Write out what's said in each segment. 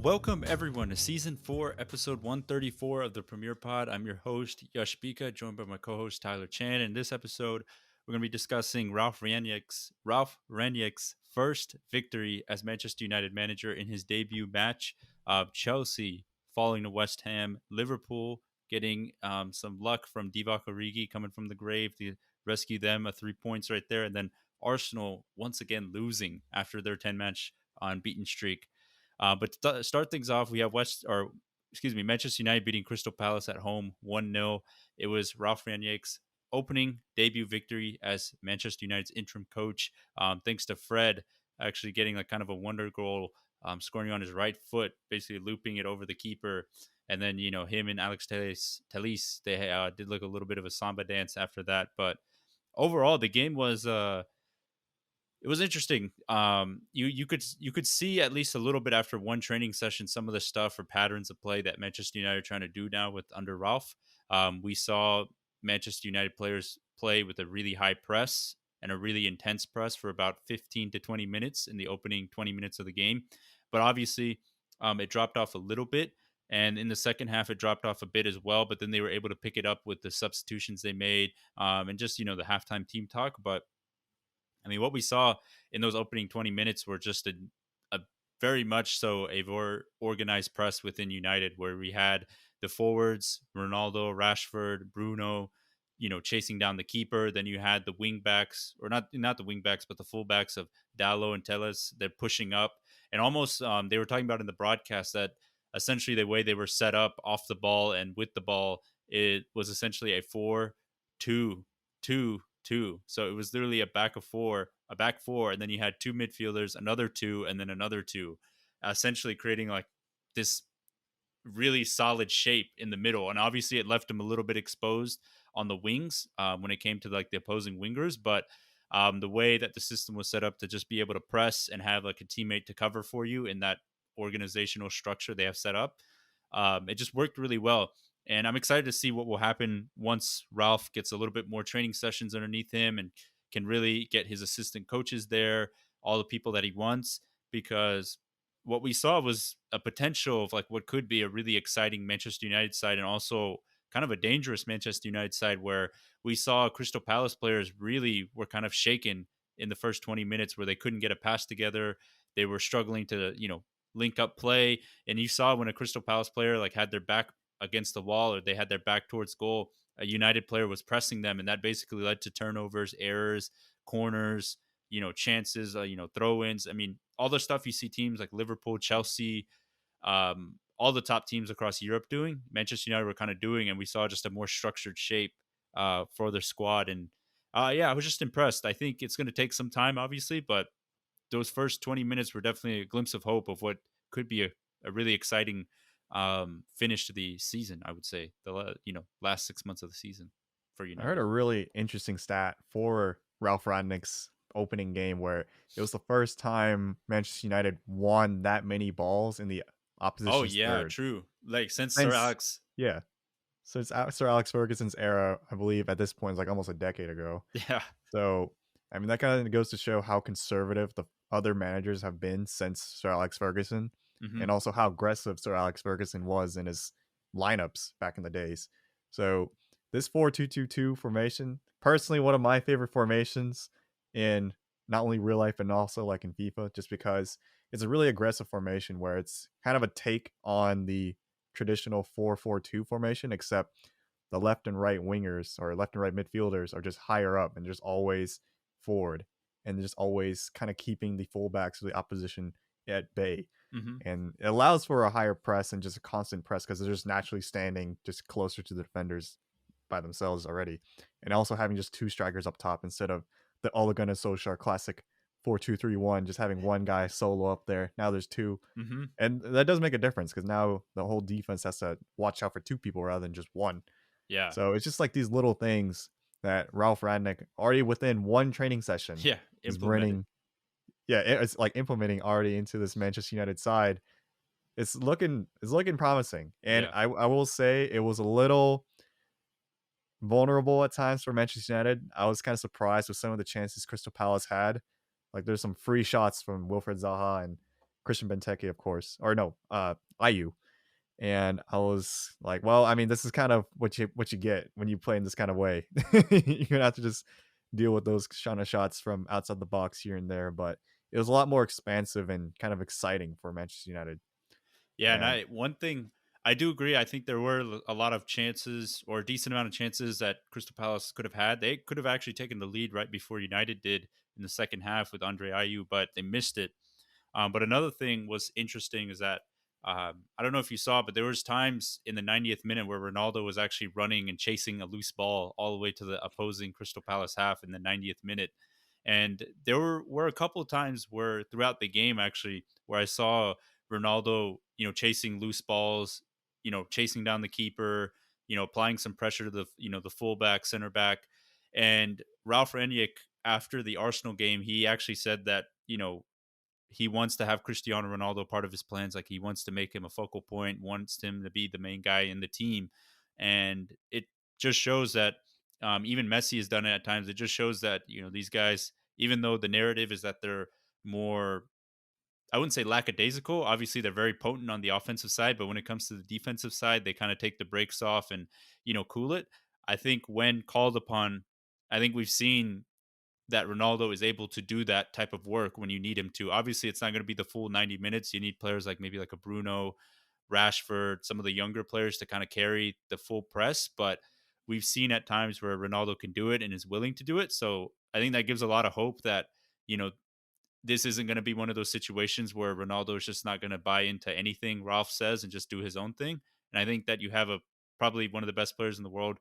Welcome everyone to season 4, episode 134 of the Premier Pod. I'm your host, Yash Bika, joined by my co-host Tyler Chan. In this episode, we're going to be discussing Ralph Raniak's first victory as Manchester United manager in his debut match. Chelsea falling to West Ham, Liverpool getting some luck from Divock Origi coming from the grave to rescue them, 3 points right there, and then Arsenal once again losing after their 10-match unbeaten streak. But to start things off, we have Manchester United beating Crystal Palace at home 1-0. It was Ralph Raniak's opening debut victory as Manchester United's interim coach. Thanks to Fred actually getting like kind of a wonder goal, scoring on his right foot, basically looping it over the keeper. And then, him and Alex Telles they did like a little bit of a samba dance after that. But overall, the game was it was interesting. You could see at least a little bit after one training session some of the stuff or patterns of play that Manchester United are trying to do now with under Ralph. We saw Manchester United players play with a really high press and a really intense press for about 15 to 20 minutes in the opening 20 minutes of the game. But obviously, it dropped off a little bit. And in the second half, it dropped off a bit as well. But then they were able to pick it up with the substitutions they made and just, the halftime team talk. But I mean, what we saw in those opening 20 minutes were just a very much so a more organized press within United, where we had the forwards, Ronaldo, Rashford, Bruno, chasing down the keeper. Then you had the wing backs, or not the wing backs, but the full backs of Dallo and Telles. They're pushing up, and almost they were talking about in the broadcast that essentially the way they were set up off the ball and with the ball, it was essentially a 4-2-2-2. So it was literally a back four, and then you had two midfielders, another two, and then another two, essentially creating like this really solid shape in the middle. And obviously, it left them a little bit exposed on the wings when it came to like the opposing wingers. But the way that the system was set up to just be able to press and have like a teammate to cover for you in that organizational structure they have set up, it just worked really well. And I'm excited to see what will happen once Ralph gets a little bit more training sessions underneath him and can really get his assistant coaches there, all the people that he wants, because what we saw was a potential of like what could be a really exciting Manchester United side and also kind of a dangerous Manchester United side, where we saw Crystal Palace players really were kind of shaken in the first 20 minutes where they couldn't get a pass together. They were struggling to, link up play. And you saw when a Crystal Palace player like had their back against the wall or they had their back towards goal, a United player was pressing them, and that basically led to turnovers, errors, corners, chances, throw-ins. I mean, all the stuff you see teams like Liverpool, Chelsea, all the top teams across Europe doing, Manchester United were kind of doing, and we saw just a more structured shape for their squad. And yeah, I was just impressed. I think it's going to take some time, obviously, but those first 20 minutes were definitely a glimpse of hope of what could be a really exciting finish to the season. I would say last 6 months of the season for I heard United. a really interesting stat for Ralph Rangnick's opening game where it was the first time Manchester United won that many balls in the Oh opposition's yeah, third. true. Like since Sir Since Alex. yeah, since Sir Alex Ferguson's era, I believe at this point it's like almost a decade ago. Yeah. So I mean that kind of goes to show how conservative the other managers have been since Sir Alex Ferguson, Hmm. and also how aggressive Sir Alex Ferguson was in his lineups back in the days. So this 4-2-2-2 formation, personally one of my favorite formations in not only real life and also like in FIFA, just because it's a really aggressive formation where it's kind of a take on the traditional 4-4-2 formation, except the left and right wingers or left and right midfielders are just higher up and just always forward and just always kind of keeping the fullbacks of the opposition at bay. Hmm. And it allows for a higher press and just a constant press because they're just naturally standing just closer to the defenders by themselves already. And also having just two strikers up top instead of the Ole Gunnar Solskjaer classic 4-2-3-1, just having one guy solo up there. Now there's two. Hmm. And that does make a difference because now the whole defense has to watch out for two people rather than just one. Yeah. So it's just like these little things that Ralph Radnick already within one training session Yeah. is Implemented. bringing. Yeah, it's like implementing already into this Manchester United side. It's looking promising, and Yeah. I will say it was a little vulnerable at times for Manchester United. I was kind of surprised with some of the chances Crystal Palace had. Like there's some free shots from Wilfred Zaha and Christian Benteke, of course, or no, IU. And I was like, well, I mean, this is kind of what you get when you play in this kind of way. You're gonna have to just deal with those kind of shots from outside the box here and there, but it was a lot more expansive and kind of exciting for Manchester United. Yeah, and And I one thing I do agree. I think there were a lot of chances or a decent amount of chances that Crystal Palace could have had. They could have actually taken the lead right before United did in the second half with Andre Ayew, but they missed it. But another thing was interesting is that I don't know if you saw, but there was times in the 90th minute where Ronaldo was actually running and chasing a loose ball all the way to the opposing Crystal Palace half in the 90th minute. And there were a couple of times where throughout the game actually where I saw Ronaldo, chasing loose balls, chasing down the keeper, applying some pressure to the fullback, center back, and Ralph Rangnick after the Arsenal game, he actually said that he wants to have Cristiano Ronaldo part of his plans. Like he wants to make him a focal point, wants him to be the main guy in the team, and it just shows that even Messi has done it at times. It just shows that these guys, even though the narrative is that they're more, I wouldn't say lackadaisical. Obviously, they're very potent on the offensive side, but when it comes to the defensive side, they kind of take the brakes off and cool it. I think when called upon, I think we've seen that Ronaldo is able to do that type of work when you need him to. Obviously, it's not going to be the full 90 minutes. You need players like maybe like a Bruno, Rashford, some of the younger players to kind of carry the full press. But we've seen at times where Ronaldo can do it and is willing to do it. So I think that gives a lot of hope that, you know, this isn't going to be one of those situations where Ronaldo is just not going to buy into anything Ralph says and just do his own thing. And I think that you have a probably one of the best players in the world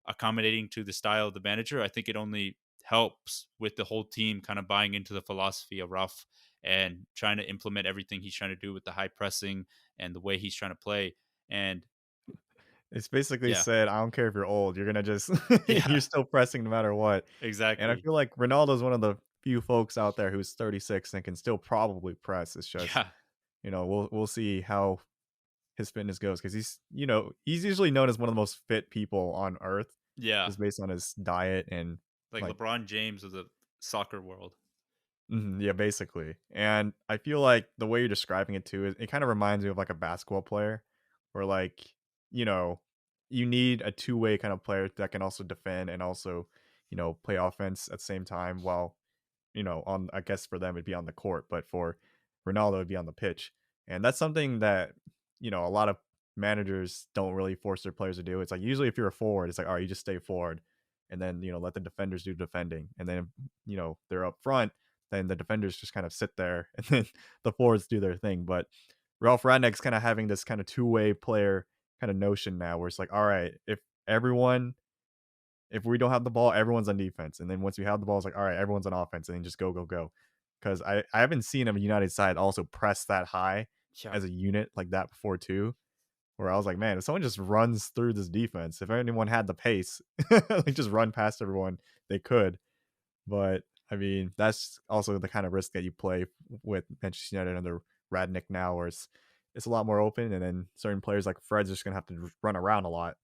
accommodating to the style of the manager. I think it only helps with the whole team kind of buying into the philosophy of Ralph and trying to implement everything he's trying to do with the high pressing and the way he's trying to play. And it's basically yeah, said, I don't care if you're old, you're gonna just yeah, you're still pressing no matter what. And I exactly. feel like Ronaldo's one of the few folks out there who's 36 and can still probably press. It's just, Yeah, we'll see how his fitness goes because he's usually known as one of the most fit people on earth yeah. just based on his diet and Like like LeBron James of the soccer world. yeah, basically. And I feel like the way you're describing it too, it kind of reminds me of like a basketball player where like, you know, you need a two-way kind of player that can also defend and also, play offense at the same time while, on I guess for them it'd be on the court, but for Ronaldo it'd be on the pitch. And that's something that, a lot of managers don't really force their players to do. It's like usually if you're a forward, it's like, all right, you just stay forward and then, let the defenders do defending. And then, they're up front, then the defenders just kind of sit there and then the forwards do their thing. But Ralph Rangnick's kind of having this kind of two-way player kind of notion now where it's like, all right, if we don't have the ball, everyone's on defense. And then once we have the ball, it's like, all right, everyone's on offense and then just go, go, go. Because I haven't seen a United side also press that high Yeah. as a unit like that before too. Where I was like, man, if someone just runs through this defense, if anyone had the pace, like just run past everyone, they could. But I mean, that's also the kind of risk that you play with Manchester United under Radnick now, where it's a lot more open, and then certain players like Fred's just gonna have to run around a lot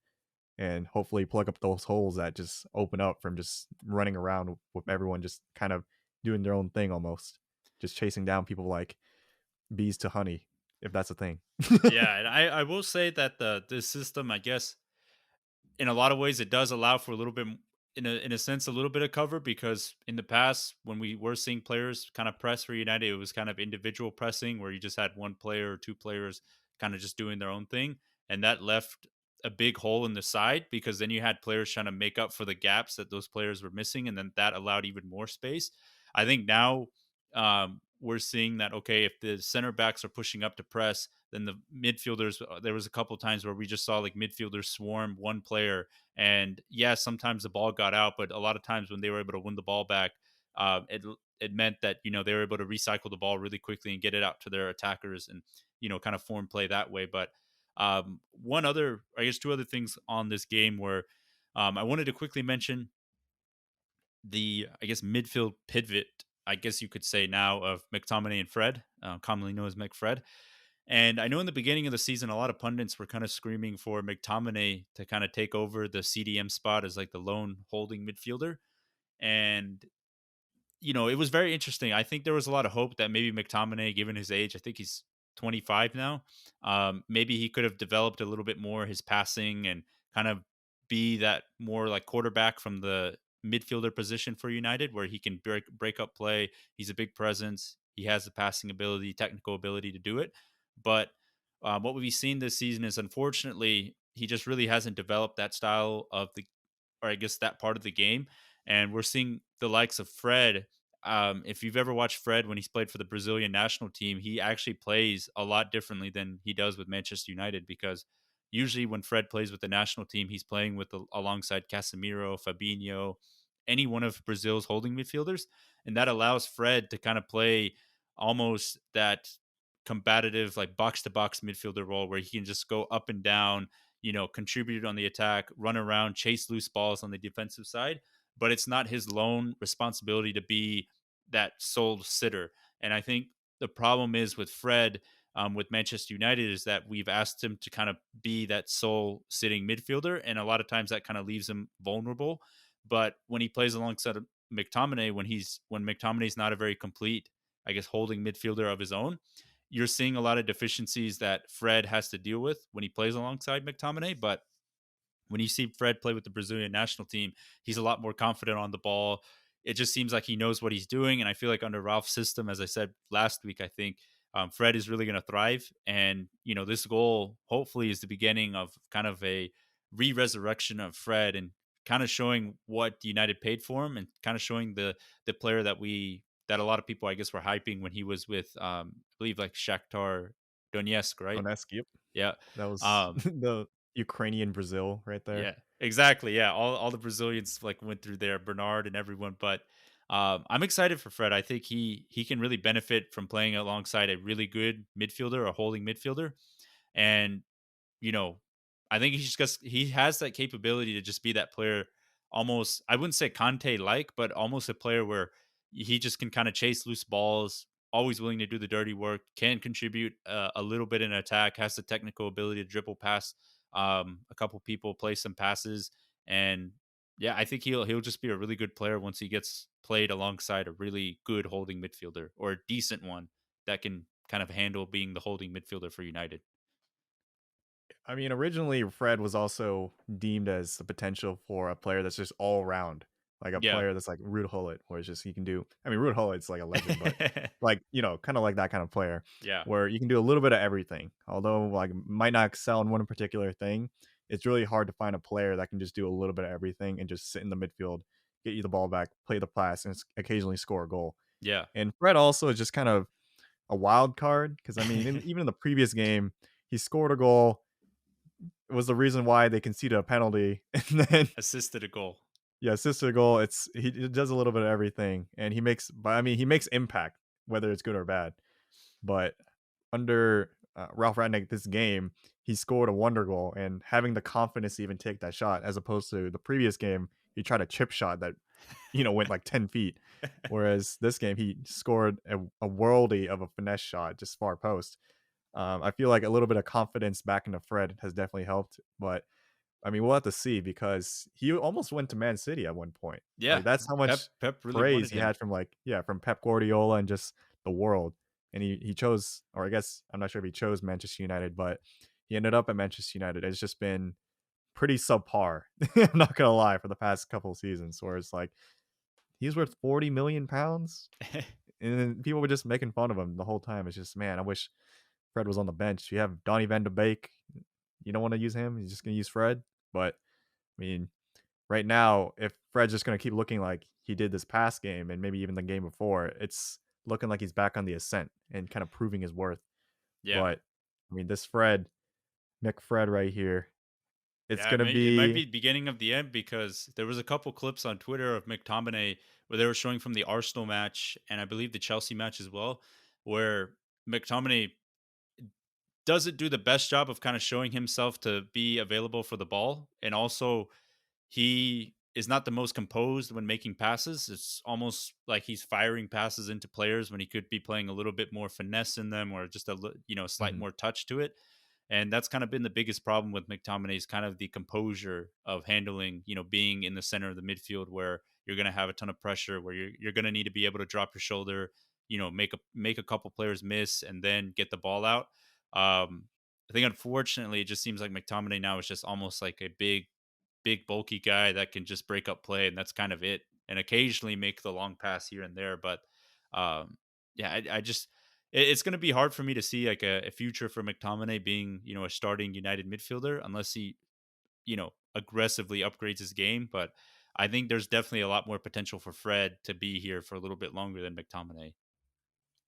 and hopefully plug up those holes that just open up from just running around with everyone just kind of doing their own thing almost, just chasing down people like bees to honey, if that's a thing. Yeah, and I will say that this system, I guess, in a lot of ways, it does allow for a little bit, in a sense, a little bit of cover because in the past, when we were seeing players kind of press for United, it was kind of individual pressing where you just had one player or two players kind of just doing their own thing, and that left a big hole in the side because then you had players trying to make up for the gaps that those players were missing, and then that allowed even more space. I think now we're seeing that okay, if the center backs are pushing up to press, then the midfielders. There was a couple times where we just saw like midfielders swarm one player, and yeah, sometimes the ball got out, but a lot of times when they were able to win the ball back, it meant that they were able to recycle the ball really quickly and get it out to their attackers, and kind of form play that way. But one other, I guess, two other things on this game where I wanted to quickly mention the, I guess, midfield pivot, I guess you could say now, of McTominay and Fred, commonly known as McFred. And I know in the beginning of the season, a lot of pundits were kind of screaming for McTominay to kind of take over the CDM spot as like the lone holding midfielder. And it was very interesting. I think there was a lot of hope that maybe McTominay, given his age, I think he's 25 now, maybe he could have developed a little bit more his passing and kind of be that more like quarterback from the midfielder position for United, where he can break up play. He's a big presence. He has the passing ability, technical ability to do it. But what we've seen this season is, unfortunately, he just really hasn't developed that style of the, or I guess that part of the game. And we're seeing the likes of Fred. If you've ever watched Fred when he's played for the Brazilian national team, he actually plays a lot differently than he does with Manchester United, because usually when Fred plays with the national team, he's playing with alongside Casemiro, Fabinho, any one of Brazil's holding midfielders, and that allows Fred to kind of play almost that combative, like box to box midfielder role, where he can just go up and down, contribute on the attack, run around, chase loose balls on the defensive side. But it's not his lone responsibility to be that sole sitter. And I think the problem is with Fred, with Manchester United, is that we've asked him to kind of be that sole sitting midfielder. And a lot of times that kind of leaves him vulnerable. But when he plays alongside of McTominay, when McTominay's not a very complete, I guess, holding midfielder of his own, you're seeing a lot of deficiencies that Fred has to deal with when he plays alongside McTominay. But when you see Fred play with the Brazilian national team, he's a lot more confident on the ball. It just seems like he knows what he's doing. And I feel like under Ralph's system, as I said last week, I think Fred is really going to thrive. And, this goal hopefully is the beginning of kind of a re-resurrection of Fred, and kind of showing what United paid for him, and kind of showing the player that a lot of people, I guess, were hyping when he was with, I believe, like Shakhtar Donetsk, right? Donetsk, yep. Yeah. That was Um, the Ukrainian Brazil right there. Yeah, exactly. Yeah, all the Brazilians like went through there, Bernard and everyone. But I'm excited for Fred. I think he can really benefit from playing alongside a really good midfielder, a holding midfielder, and you know, I think he has that capability to just be that player. Almost, I wouldn't say Conte like, but almost a player where he just can kind of chase loose balls, always willing to do the dirty work, can contribute a little bit in attack, has the technical ability to dribble past a couple people, play some passes, and yeah, I think he'll just be a really good player once he gets played alongside a really good holding midfielder, or a decent one that can kind of handle being the holding midfielder for United. I mean, originally Fred was also deemed as the potential for a player that's just all around, like a Yeah. player that's like Ruud Gullit, where it's just he can do. I mean, Ruud Gullit's like a legend, but like kind of like that kind of player Yeah. where you can do a little bit of everything. Although like might not excel in one particular thing, it's really hard to find a player that can just do a little bit of everything and just sit in the midfield, get you the ball back, play the pass, and occasionally score a goal. Yeah. And Fred also is just kind of a wild card because I mean, even in the previous game, he scored a goal, was the reason why they conceded a penalty, and then Assisted a goal. yeah, assisted a goal. He does a little bit of everything, and but I mean, he makes impact whether it's good or bad. But under Ralph Rangnick, this game, he scored a wonder goal, and having the confidence to even take that shot, as opposed to the previous game, he tried a chip shot that went like 10 feet. Whereas this game, he scored a worldy of a finesse shot, just far post. I feel like a little bit of confidence back into Fred has definitely helped, but I mean, we'll have to see because he almost went to Man City at one point. Like Yeah. that's how Pep much Pep really praise wanted he him. had from from Pep Guardiola and just the world. And he chose, or I guess I'm not sure if he chose Manchester United, but he ended up at Manchester United. It's just been pretty subpar. I'm not gonna lie, for the past couple of seasons, where it's like he's worth 40 million pounds, and then people were just making fun of him the whole time. It's just, man, I wish Fred was on the bench. You have Donny Van de Beek. You don't want to use him. You're just gonna use Fred. But I mean, right now, if Fred's just gonna keep looking like he did this past game and maybe even the game before, it's looking like he's back on the ascent and kind of proving his worth. Yeah. But I mean, this McFred right here, it's Yeah, gonna it might be. be the beginning of the end, because there was a couple clips on Twitter of McTominay where they were showing from the Arsenal match, and I believe the Chelsea match as well, where McTominay doesn't do the best job of kind of showing himself to be available for the ball, and also he is not the most composed when making passes. It's almost like he's firing passes into players when he could be playing a little bit more finesse in them, or just slight Mhm. more touch to it. And that's kind of been the biggest problem with McTominay, is kind of the composure of handling, being in the center of the midfield, where you're going to have a ton of pressure where you're going to need to be able to drop your shoulder, make a couple players miss and then get the ball out. I think unfortunately it just seems like McTominay now is just almost like a big bulky guy that can just break up play, and that's kind of it. And occasionally make the long pass here and there, but um, yeah, I just it's going to be hard for me to see like a future for McTominay being a starting United midfielder unless he aggressively upgrades his game. But I think there's definitely a lot more potential for Fred to be here for a little bit longer than McTominay.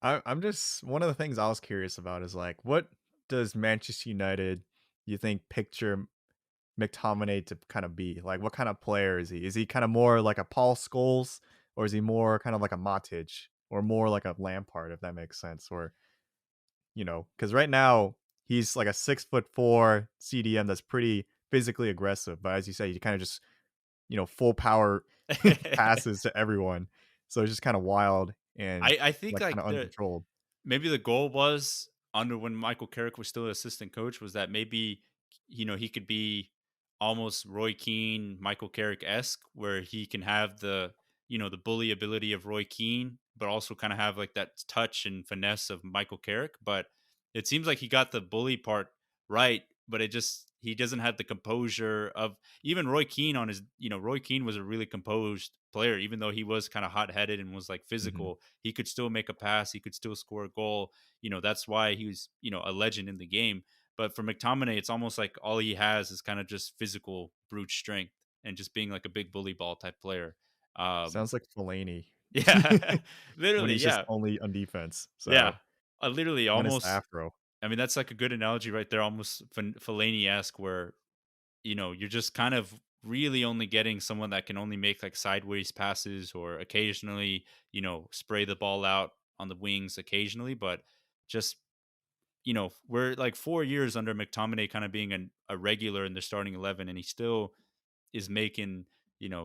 I'm just one of the things I was curious about is like, what does Manchester United, you think, picture McTominay to kind of be? Like, what kind of player is he? Is he kind of more like a Paul Scholes, or is he more kind of like a Matic, or more like a Lampard, if that makes sense? Or because right now he's like a 6'4" CDM that's pretty physically aggressive, but as you say, he kind of just full power passes to everyone. So it's just kind of wild and I think like kind like of uncontrolled. maybe the goal was under when Michael Carrick was still an assistant coach was that maybe he could be almost Roy Keane, Michael Carrick esque, where he can have the bully ability of Roy Keane, but also kind of have like that touch and finesse of Michael Carrick. But it seems like he got the bully part right, but he doesn't have the composure of even Roy Keane on his. Roy Keane was a really composed player, even though he was kind of hot headed and was like Mhm. physical. He could still make a pass. He could still score a goal. That's why he was a legend in the game. But for McTominay, it's almost like all he has is kind of just physical brute strength and just being like a big bully ball type player. Um, Sounds like Fellaini yeah, when literally, he's just yeah, only on defense. yeah. So I literally minus the almost. afro. I mean, that's like a good analogy right there, almost Fellaini esque, where you're just kind of really only getting someone that can only make like sideways passes or occasionally, spray the ball out on the wings occasionally, but just we're like 4 years under McTominay kind of being a regular in the starting 11, and he still is making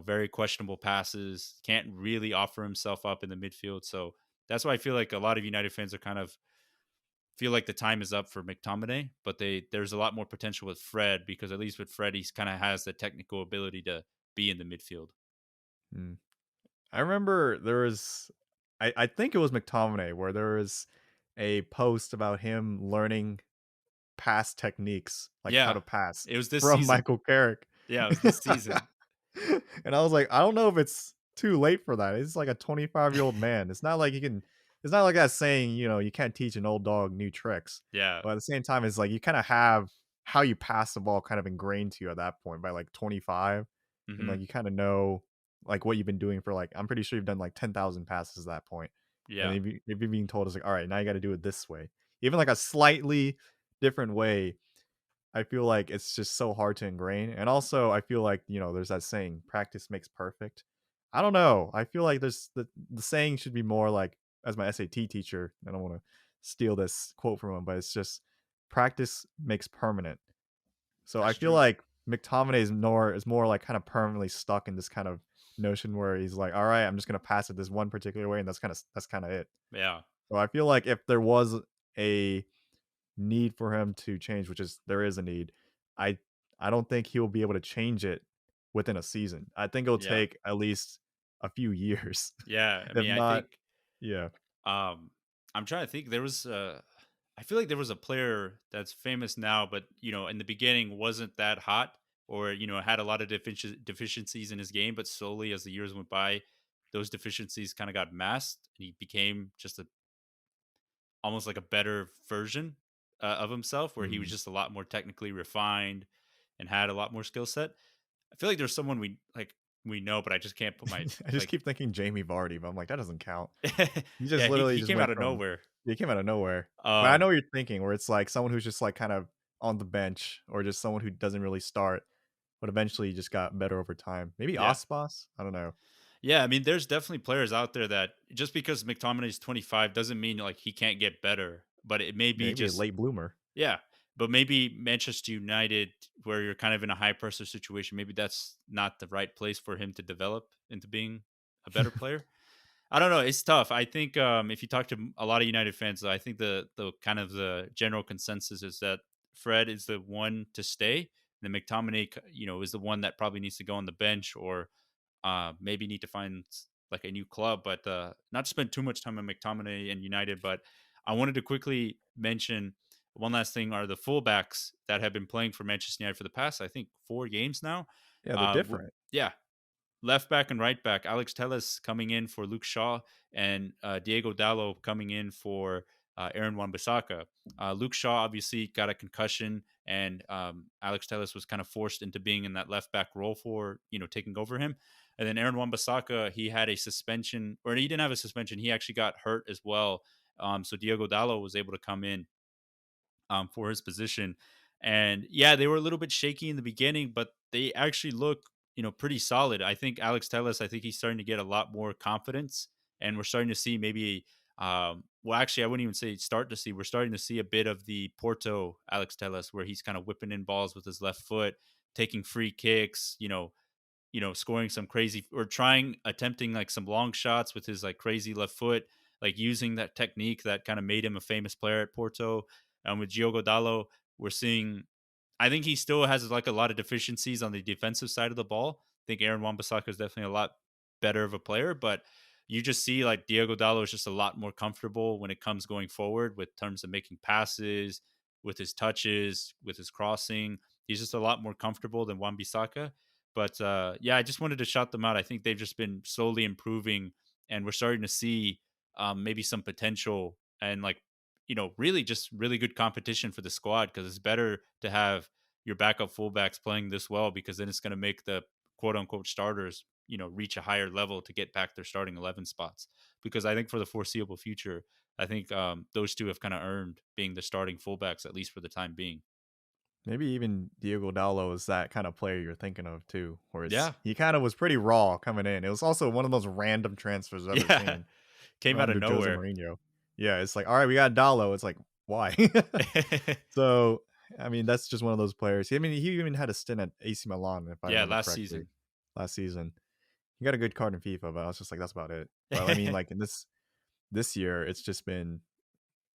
very questionable passes. Can't really offer himself up in the midfield, so that's why I feel like a lot of United fans are kind of feel like the time is up for McTominay, but there's a lot more potential with Fred because at least with Fred, he's kind of has the technical ability to be in the midfield. Mm. I remember there was, I think it was McTominay, where there was a post about him learning pass techniques, like how Yeah, to pass it was this from season. Michael Carrick. Yeah, it was this season. And I was like, I don't know if it's too late for that. He's like a 25-year-old man. It's not like it's not like that saying, you can't teach an old dog new tricks. Yeah. But at the same time, it's like you kind of have how you pass the ball kind of ingrained to you at that point by like 25. And like Hmm. you kind of know like what you've been doing for like, I'm pretty sure you've done like 10,000 passes at that point. And Yeah. if you're being told, it's like, all right, now you got to do it this way. Even like a slightly different way, I feel like it's just so hard to ingrain. And also, I feel like, there's that saying, practice makes perfect. I don't know. I feel like there's the saying should be more like, as my SAT teacher, I don't want to steal this quote from him, but it's just practice makes permanent. So I That's feel true. like McTominay is more like kind of permanently stuck in this kind of notion where he's like, all right, I'm just gonna pass it this one particular way, and that's kind of it. Yeah. So I feel like if there was a need for him to change, which is there is a need, I I don't think he'll be able to change it within a season. I think it'll Yeah. take at least a few years, Yeah. I if mean, I not. think Yeah. um I'm trying to think there was I feel like there was a player that's famous now, but in the beginning wasn't that hot or had a lot of deficiencies in his game, but slowly as the years went by, those deficiencies kind of got masked and he became just a almost like a better version of himself, where he was Mm. just a lot more technically refined and had a lot more skill set. I feel like there's someone we know, but I just can't put my I just like. keep thinking Jamie Vardy, but I'm like, that doesn't count. You just Yeah, he literally he just came went out of from nowhere. he came out of nowhere. But I know Um, what you're thinking, where it's like someone who's just like kind of on the bench, or just someone who doesn't really start, but eventually just got better over time. Maybe yeah, Ospas? I don't know. yeah. I mean, there's definitely players out there that just because McTominay's 25 doesn't mean like he can't get better, but it may be Maybe a just late bloomer. yeah. But maybe Manchester United, where you're kind of in a high pressure situation, maybe that's not the right place for him to develop into being a better player. I don't know. It's tough. I think if you talk to a lot of United fans, I think the kind of the general consensus is that Fred is the one to stay. And then McTominay, is the one that probably needs to go on the bench or maybe need to find like a new club, but not to spend too much time on McTominay and United. But I wanted to quickly mention one last thing are the fullbacks that have been playing for Manchester United for the past, I think, 4 games now. Yeah, they're Uh, different. yeah, left back and right back. Alex Telles coming in for Luke Shaw and Diego Dallo coming in for Aaron Wan-Bissaka. Luke Shaw obviously got a concussion, and Alex Telles was kind of forced into being in that left back role for taking over him. And then Aaron Wan-Bissaka, he had a suspension, or he didn't have a suspension. He actually got hurt as well. So Diego Dallo was able to come in for his position. And yeah, they were a little bit shaky in the beginning, but they actually look, pretty solid. I think Alex Telles, I think he's starting to get a lot more confidence, and we're starting to see maybe, well, actually, I wouldn't even say start to see. We're starting to see a bit of the Porto Alex Telles, where he's kind of whipping in balls with his left foot, taking free kicks, scoring some crazy or attempting like some long shots with his like crazy left foot, like using that technique that kind of made him a famous player at Porto. And with Diogo Dallo, we're seeing, I think he still has like a lot of deficiencies on the defensive side of the ball. I think Aaron Wan-Bissaka is definitely a lot better of a player, but you just see like Diego Dallo is just a lot more comfortable when it comes going forward with terms of making passes, with his touches, with his crossing. He's just a lot more comfortable than Wan-Bissaka. But yeah, I just wanted to shout them out. I think they've just been slowly improving, and we're starting to see maybe some potential and like really just really good competition for the squad because it's better to have your backup fullbacks playing this well because then it's going to make the quote unquote starters reach a higher level to get back their starting 11 spots because I think for the foreseeable future I think those two have kind of earned being the starting fullbacks at least for the time being. Maybe even Diego Dallo is that kind of player you're thinking of too, where Yeah. he kind of was pretty raw coming in. It was also one of those random transfers I've ever Yeah. seen Came out of under Jose nowhere. Mourinho. Yeah, it's like, all right, we got Dallo. It's like, why? So, I mean, that's just one of those players. I mean, he even had a stint at AC Milan, if I Yeah, remember last correctly, season. last season. He got a good card in FIFA, but I was just like, that's about it. But I mean, like in this year, it's just been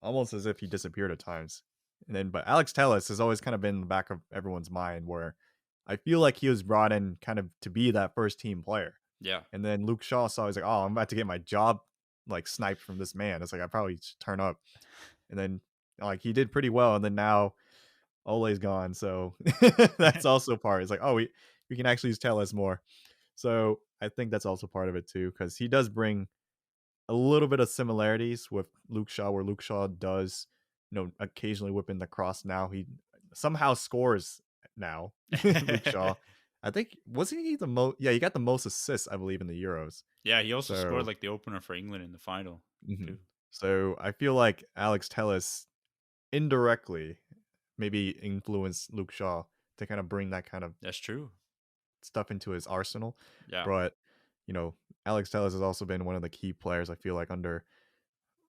almost as if he disappeared at times. And then, but Alex Telles has always kind of been in the back of everyone's mind, where I feel like he was brought in kind of to be that first team player. Yeah. And then Luke Shaw saw, he's like, oh, I'm about to get my job like sniped from this man. It's like I probably should turn up. And then like he did pretty well, and then now Ole's gone, so that's also part. It's like, oh, we can actually tell us more. So I think that's also part of it too, because he does bring a little bit of similarities with Luke Shaw, where Luke Shaw does, occasionally whip in the cross. Now he somehow scores now. Luke Shaw. I think wasn't he the most? Yeah, he got the most assists, I believe, in the Euros. Yeah, he also scored So, like the opener for England in the final mhm. too. So I feel like Alex Telles indirectly maybe influenced Luke Shaw to kind of bring that kind of That's true. stuff into his arsenal. Yeah. But, you know, Alex Telles has also been one of the key players, I feel like, under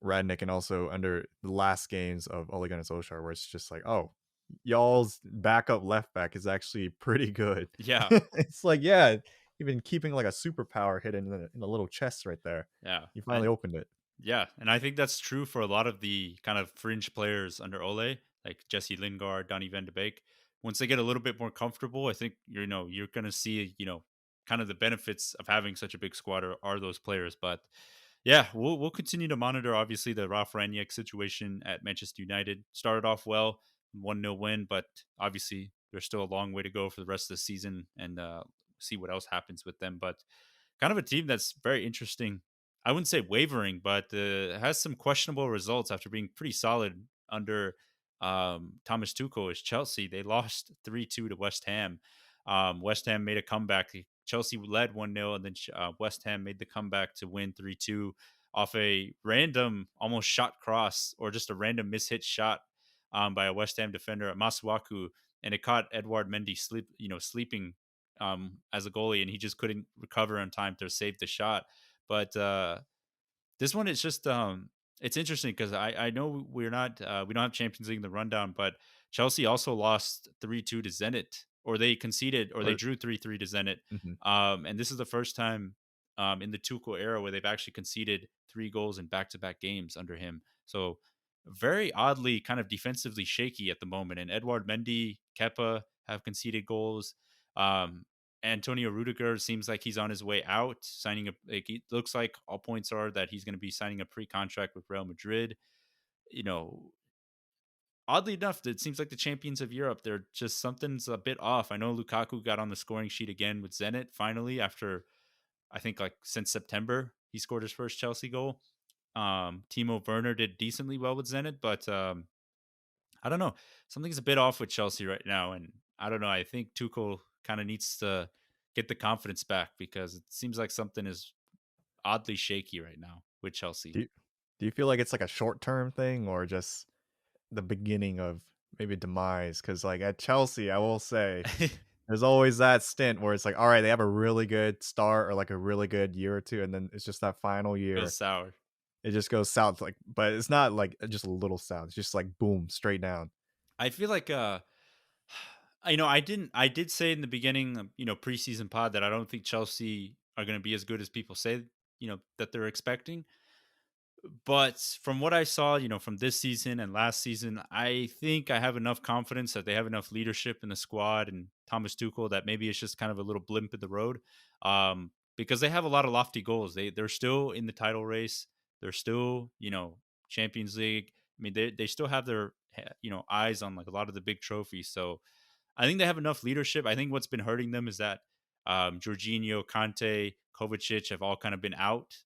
Radnick and also under the last games of Ole Gunnar Solskjaer, where it's just like, oh, y'all's backup left back is actually pretty good. Yeah. It's like, yeah, even keeping like a superpower hidden in the little chest right there. Yeah. You finally opened it. Yeah, and I think that's true for a lot of the kind of fringe players under Ole, like Jesse Lingard, Donny Van de Beek. Once they get a little bit more comfortable, I think you're going to see kind of the benefits of having such a big squad are those players. But yeah, we'll continue to monitor obviously the Ralf Rangnick situation at Manchester United. Started off well, 1-0 win, but obviously there's still a long way to go for the rest of the season and see what else happens with them. But kind of a team that's very interesting. I wouldn't say wavering, but has some questionable results after being pretty solid under Thomas Tuchel is Chelsea. They lost 3-2 to West Ham. West Ham made a comeback. Chelsea led 1-0, and then West Ham made the comeback to win 3-2 off a random almost shot cross or just a random mishit shot by a West Ham defender at Masuaku, and it caught Edouard Mendy sleeping as a goalie, and he just couldn't recover in time to save the shot. But this one is just it's interesting because I know we don't have Champions League in the rundown, but Chelsea also lost 3-2 to Zenit, or they conceded, or they Or drew 3-3 to Zenit. mhm. And this is the first time in the Tuchel era where they've actually conceded 3 goals in back-to-back games under him. So very oddly, kind of defensively shaky at the moment. And Edouard Mendy, Kepa have conceded goals. Antonio Rudiger seems like he's on his way out, signing a like it looks like all points are that he's going to be signing a pre-contract with Real Madrid. You know, oddly enough, it seems like the champions of Europe, they're just something's a bit off. I know Lukaku got on the scoring sheet again with Zenit finally after I think like since September he scored his first Chelsea goal. Timo Werner did decently well with Zenit, but I don't know. Something's a bit off with Chelsea right now, and I don't know. I think Tuchel kind of needs to get the confidence back because it seems like something is oddly shaky right now with Chelsea. Do you, do you feel like it's like a short term thing or just the beginning of maybe demise? Because like at Chelsea, I will say there's always that stint where it's like, all right, they have a really good start or like a really good year or two, and then it's just that final Goes year. sour. It just goes south, like, but it's not like just a little south. It's just like boom, straight down. I feel like I did say in the beginning, preseason pod that I don't think Chelsea are going to be as good as people say, that they're expecting. But from what I saw, from this season and last season, I think I have enough confidence that they have enough leadership in the squad and Thomas Tuchel that maybe it's just kind of a little blimp in the road. Because they have a lot of lofty goals. They're still in the title race. They're still, Champions League. I mean, they still have their eyes on like a lot of the big trophies. So I think they have enough leadership. I think what's been hurting them is that Jorginho, Kante, Kovacic have all kind of been out,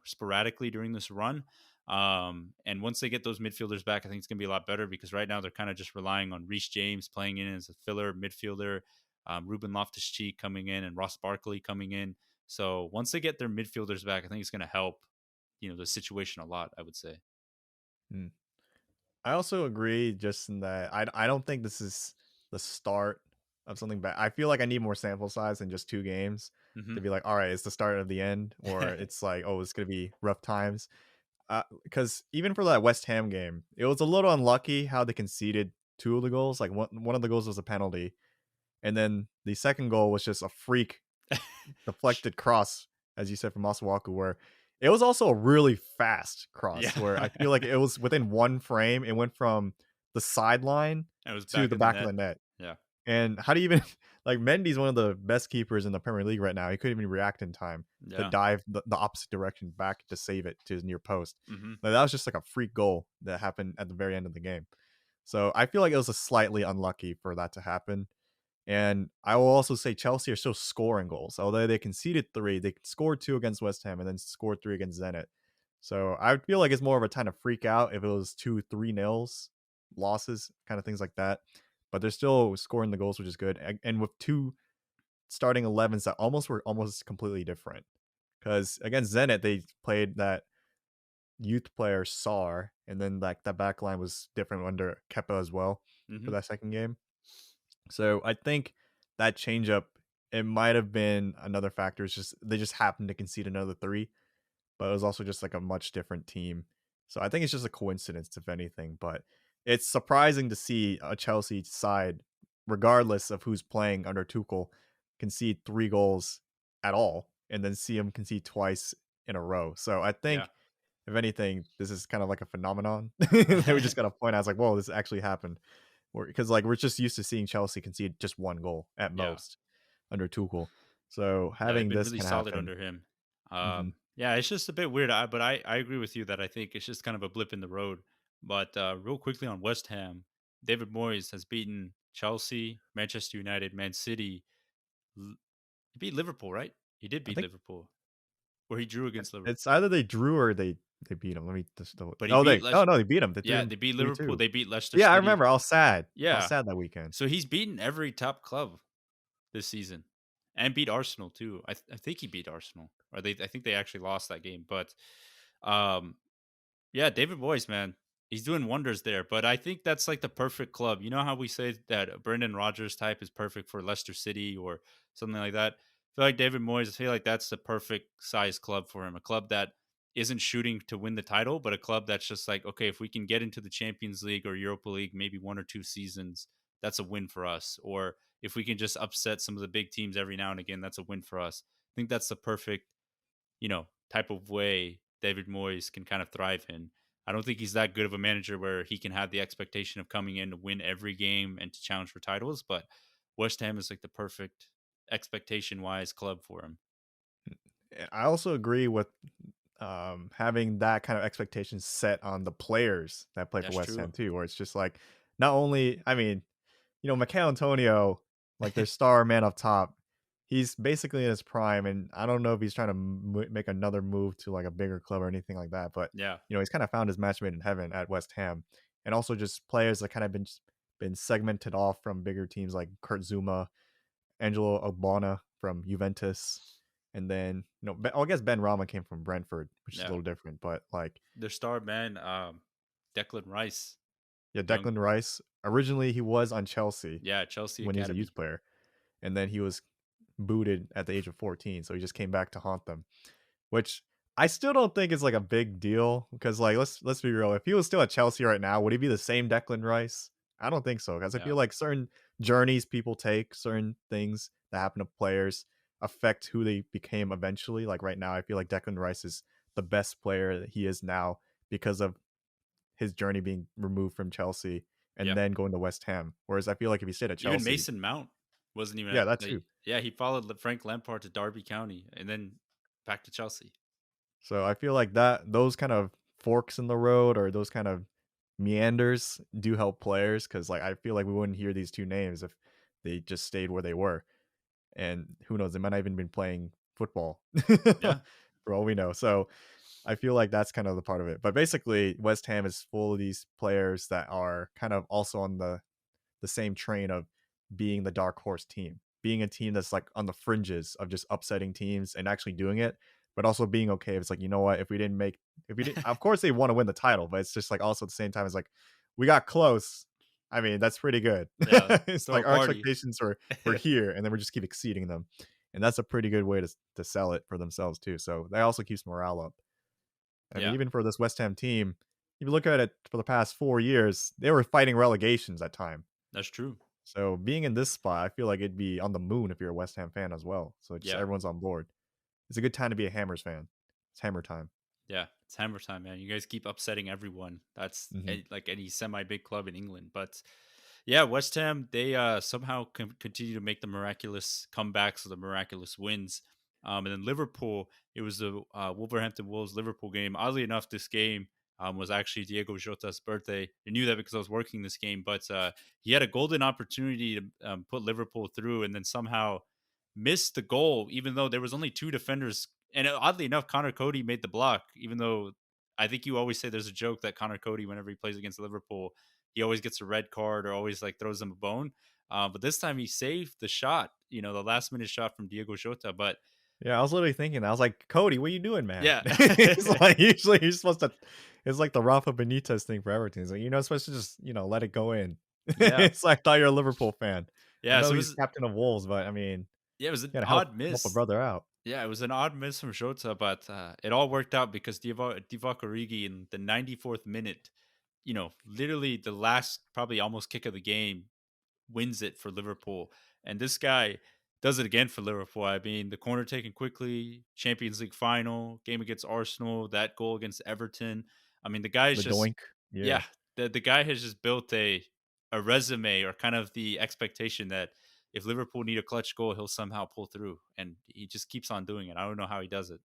sporadically during this run. And once they get those midfielders back, I think it's going to be a lot better because right now they're kind of just relying on Reece James playing in as a filler midfielder, Ruben Loftus-Cheek coming in, and Ross Barkley coming in. So once they get their midfielders back, I think it's going to help, the situation a lot. I would say. Mm. I also agree just in that I don't think this is the start of something bad. I feel like I need more sample size than just 2 games to Hmm. be like, all right, it's the start of the end, or it's like, oh, it's gonna be rough times. Because even for that West Ham game, it was a little unlucky how they conceded 2 of the goals. Like one of the goals was a penalty, and then the second goal was just a freak deflected cross, as you said, from Masuaku, where it was also a really fast cross Yeah, where I feel like it was within one frame. It went from the sideline it was to back the in the back of net. the net. Yeah, And how do you even like Mendy's one of the best keepers in the Premier League right now. He couldn't even react in time to yeah. dive the opposite direction back to save it to his near post. Hmm. Like, that was just like a freak goal that happened at the very end of the game. So I feel like it was a slightly unlucky for that to happen. And I will also say Chelsea are still scoring goals. Although they conceded 3, they scored 2 against West Ham and then scored 3 against Zenit. So I would feel like it's more of a time to freak out if it was 2 3-0 losses, kind of things like that. But they're still scoring the goals, which is good. And with 2 starting 11s that were almost completely different. Because against Zenit, they played that youth player Sar, and then like that back line was different under Kepa as well for Hmm. that second game. So I think that change up, it might have been another factor. It's just they just happened to concede another 3, but it was also just like a much different team. So I think it's just a coincidence, if anything. But it's surprising to see a Chelsea side, regardless of who's playing under Tuchel, concede 3 goals at all, and then see them concede twice in a row. So I Yeah. think, if anything, this is kind of like a phenomenon that we just got to point out. It's like, whoa, this actually happened. Because like we're just used to seeing Chelsea concede just 1 goal at Yeah. most under Tuchel. So Yeah, they've having been this really can solid happen. under him. Mhm. Yeah, it's just a bit weird. But I agree with you that I think it's just kind of a blip in the road. But real quickly on West Ham, David Moyes has beaten Chelsea, Manchester United, Man City. He beat Liverpool, right? He did I beat think Liverpool, or he drew against Liverpool. it's either they drew or they beat him. Let me just double. But he Oh, beat they Leicester. no, they beat him. They Yeah, threw him they beat Liverpool. 3-2. They beat Leicester Yeah, I City. remember. I was sad. I was Yeah, sad that weekend. so he's beaten every top club this season, and beat Arsenal too. I think he beat Arsenal, or they. I think they actually lost that game. But um, yeah, David Boyce, man, he's doing wonders there. But I think that's like the perfect club. You know how we say that a Brendan Rodgers type is perfect for Leicester City or something like that. I feel like David Moyes. I feel like that's the perfect size club for him. A club that isn't shooting to win the title, but a club that's just like, okay, if we can get into the Champions League or Europa League, maybe 1 or 2 seasons, that's a win for us. Or if we can just upset some of the big teams every now and again, that's a win for us. I think that's the perfect type of way David Moyes can kind of thrive in. I don't think he's that good of a manager where he can have the expectation of coming in to win every game and to challenge for titles, but West Ham is like the perfect expectation wise club for him. I also agree with having that kind of expectation set on the players that play for That's West true. Ham too, where it's just like not only, I mean, Mikel Antonio, like their star man up top, he's basically in his prime, and I don't know if he's trying to make another move to like a bigger club or anything like that. But Yeah, he's kind of found his match made in heaven at West Ham, and also just players that kind of been segmented off from bigger teams like Kurt Zuma, Angelo Ogbonna from Juventus, and then I guess Ben Rama came from Brentford, which is a yeah. little different, but like Their star man, Declan Rice, yeah, young, Declan Rice. Originally, he was on Chelsea yeah, Chelsea when he was a academy. youth player, and then he was booted at the age of 14, so he just came back to haunt them. Which I still don't think is like a big deal because like let's be real. If he was still at Chelsea right now, would he be the same Declan Rice? I don't think so because I Yeah, feel like certain journeys people take, certain things that happen to players affect who they became eventually. Like right now, I feel like Declan Rice is the best player that he is now because of his journey being removed from Chelsea and yeah. then going to West Ham. Whereas I feel like if he stayed at Even Chelsea, Mason Mount wasn't even yeah, at. that too. Yeah, he followed Frank Lampard to Derby County and then back to Chelsea. So I feel like that those kind of forks in the road or those kind of meanders do help players because like I feel like we wouldn't hear these two names if they just stayed where they were. And who knows, they might not even been playing football Yeah, for all we know. So I feel like that's kind of the part of it. But basically, West Ham is full of these players that are kind of also on the same train of being the dark horse team, being a team that's like on the fringes of just upsetting teams and actually doing it, but also being okay if it's like, you know what, if we didn't, of course they want to win the title, but it's just like also at the same time, it's like we got close. I mean, that's pretty good. yeah. It's Throw a like our party. expectations were here, and then we just keep exceeding them, and that's a pretty good way to sell it for themselves too. So that also keeps morale up. I mean, Yeah, even for this West Ham team, if you look at it for the past 4 years, they were fighting relegations at time. that's true. So being in this spot, I feel like it'd be on the moon if you're a West Ham fan as well. So just Yeah, everyone's on board. It's a good time to be a Hammers fan. It's Hammer time. yeah. It's hammer time, man. You guys keep upsetting everyone. That's Hmm. like any semi big club in England. But yeah, West Ham, they somehow continue to make the miraculous comebacks or the miraculous wins. And then Liverpool, it was the Wolverhampton Wolves Liverpool game. Oddly enough, this game was actually Diego Jota's birthday. I knew that because I was working this game, but he had a golden opportunity to put Liverpool through and then somehow missed the goal, even though there was only two defenders. And oddly enough, Connor Cody made the block, even though I think you always say there's a joke that Connor Cody, whenever he plays against Liverpool, he always gets a red card or always like throws them a bone. But this time he saved the shot, the last minute shot from Diego Jota. But Yeah, I was literally thinking that. I was like, Cody, what are you doing, man? yeah, It's like usually you're supposed to. It's like the Rafa Benitez thing for Everton. It's like you're not supposed to just let it go in. yeah, It's like I thought you're a Liverpool fan. I yeah. know So he's captain of Wolves, but I mean, it was you an gotta odd help a miss. brother out. Yeah, it was an odd miss from Jota, but it all worked out because Divock Origi in the 94th minute, literally the last probably almost kick of the game wins it for Liverpool. And this guy does it again for Liverpool. I mean, the corner taken quickly, Champions League final, game against Arsenal, that goal against Everton. I mean, the guy's The just, doink. Yeah. yeah, the guy has just built a resume or kind of the expectation that if Liverpool need a clutch goal, he'll somehow pull through. And he just keeps on doing it. I don't know how he does it.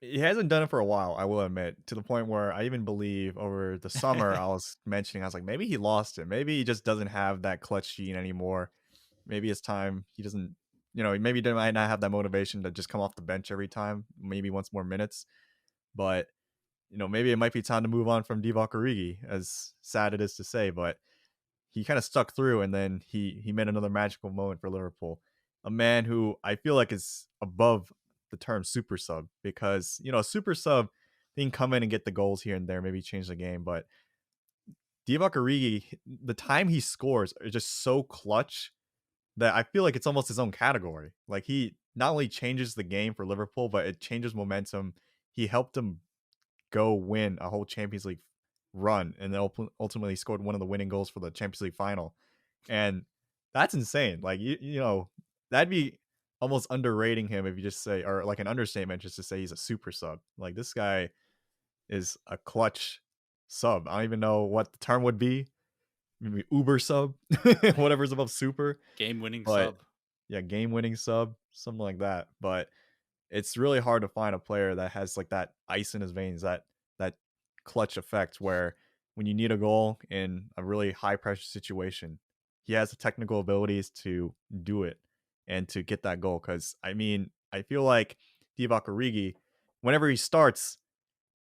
He hasn't done it for a while, I will admit, to the point where I even believe over the summer I was mentioning, I was like, maybe he lost it. Maybe he just doesn't have that clutch gene anymore. Maybe it's time he doesn't, maybe he might not have that motivation to just come off the bench every time, maybe wants more minutes. But, maybe it might be time to move on from Divock Origi, as sad it is to say, but he kind of stuck through and then he made another magical moment for Liverpool. A man who I feel like is above the term super sub because, a super sub they can come in and get the goals here and there, maybe change the game, but Divock Origi, the time he scores is just so clutch that I feel like it's almost his own category. Like he not only changes the game for Liverpool, but it changes momentum. He helped them go win a whole Champions League run, and then ultimately scored one of the winning goals for the Champions League final. And that's insane. Like that'd be almost underrating him if you just say, or like an understatement, just to say he's a super sub. Like this guy is a clutch sub. I don't even know what the term would be. Maybe Uber sub, whatever's above super. Game winning But sub. yeah, game winning sub, something like that. But it's really hard to find a player that has like that ice in his veins, that clutch effect where when you need a goal in a really high pressure situation, he has the technical abilities to do it and to get that goal. Because I mean, I feel like Divock Origi, whenever he starts,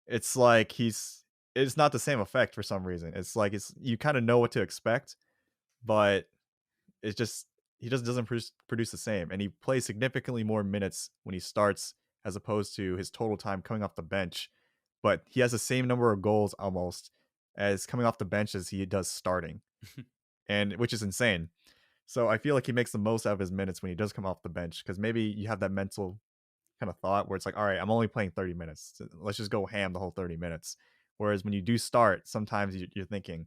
it's like it's not the same effect for some reason. It's like it's you kind of know what to expect, but it's just he just doesn't produce the same, and he plays significantly more minutes when he starts as opposed to his total time coming off the bench. But he has the same number of goals almost as coming off the bench as he does starting, and which is insane. So I feel like he makes the most out of his minutes when he does come off the bench because maybe you have that mental kind of thought where it's like, all right, I'm only playing 30 minutes. So let's just go ham the whole 30 minutes. Whereas when you do start, sometimes you're thinking,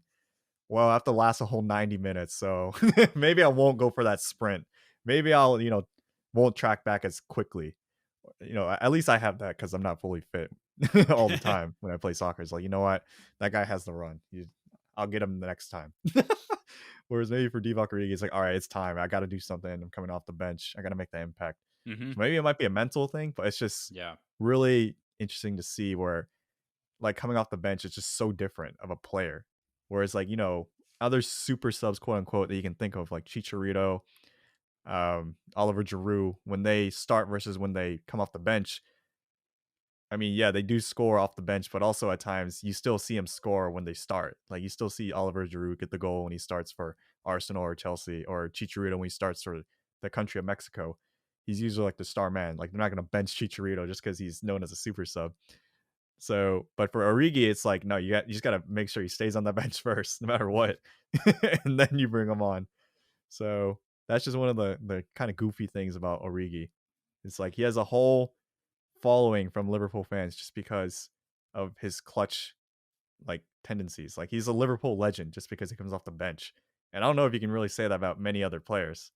well, I have to last a whole 90 minutes. So maybe I won't go for that sprint. Maybe I'll, won't track back as quickly. At least I have that because I'm not fully fit all the time when I play soccer. It's like, you know what? That guy has the run. I'll get him the next time. Whereas maybe for Divock Origi, it's like, all right, it's time. I got to do something. I'm coming off the bench. I got to make the impact. Hmm. So maybe it might be a mental thing, but it's just Yeah. really interesting to see where like coming off the bench is just so different of a player. Whereas like, other super subs, quote unquote, that you can think of, like Chicharito, Oliver Giroud, when they start versus when they come off the bench. I mean, yeah, they do score off the bench, but also at times you still see him score when they start. Like you still see Oliver Giroud get the goal when he starts for Arsenal or Chelsea, or Chicharito when he starts for the country of Mexico. He's usually like the star man. Like they're not going to bench Chicharito just because he's known as a super sub. So, but for Origi, it's like no, you just got to make sure he stays on the bench first, no matter what, and then you bring him on. So that's just one of the kind of goofy things about Origi. It's like he has a whole following from Liverpool fans just because of his clutch like tendencies. Like he's a Liverpool legend just because he comes off the bench. And I don't know if you can really say that about many other players.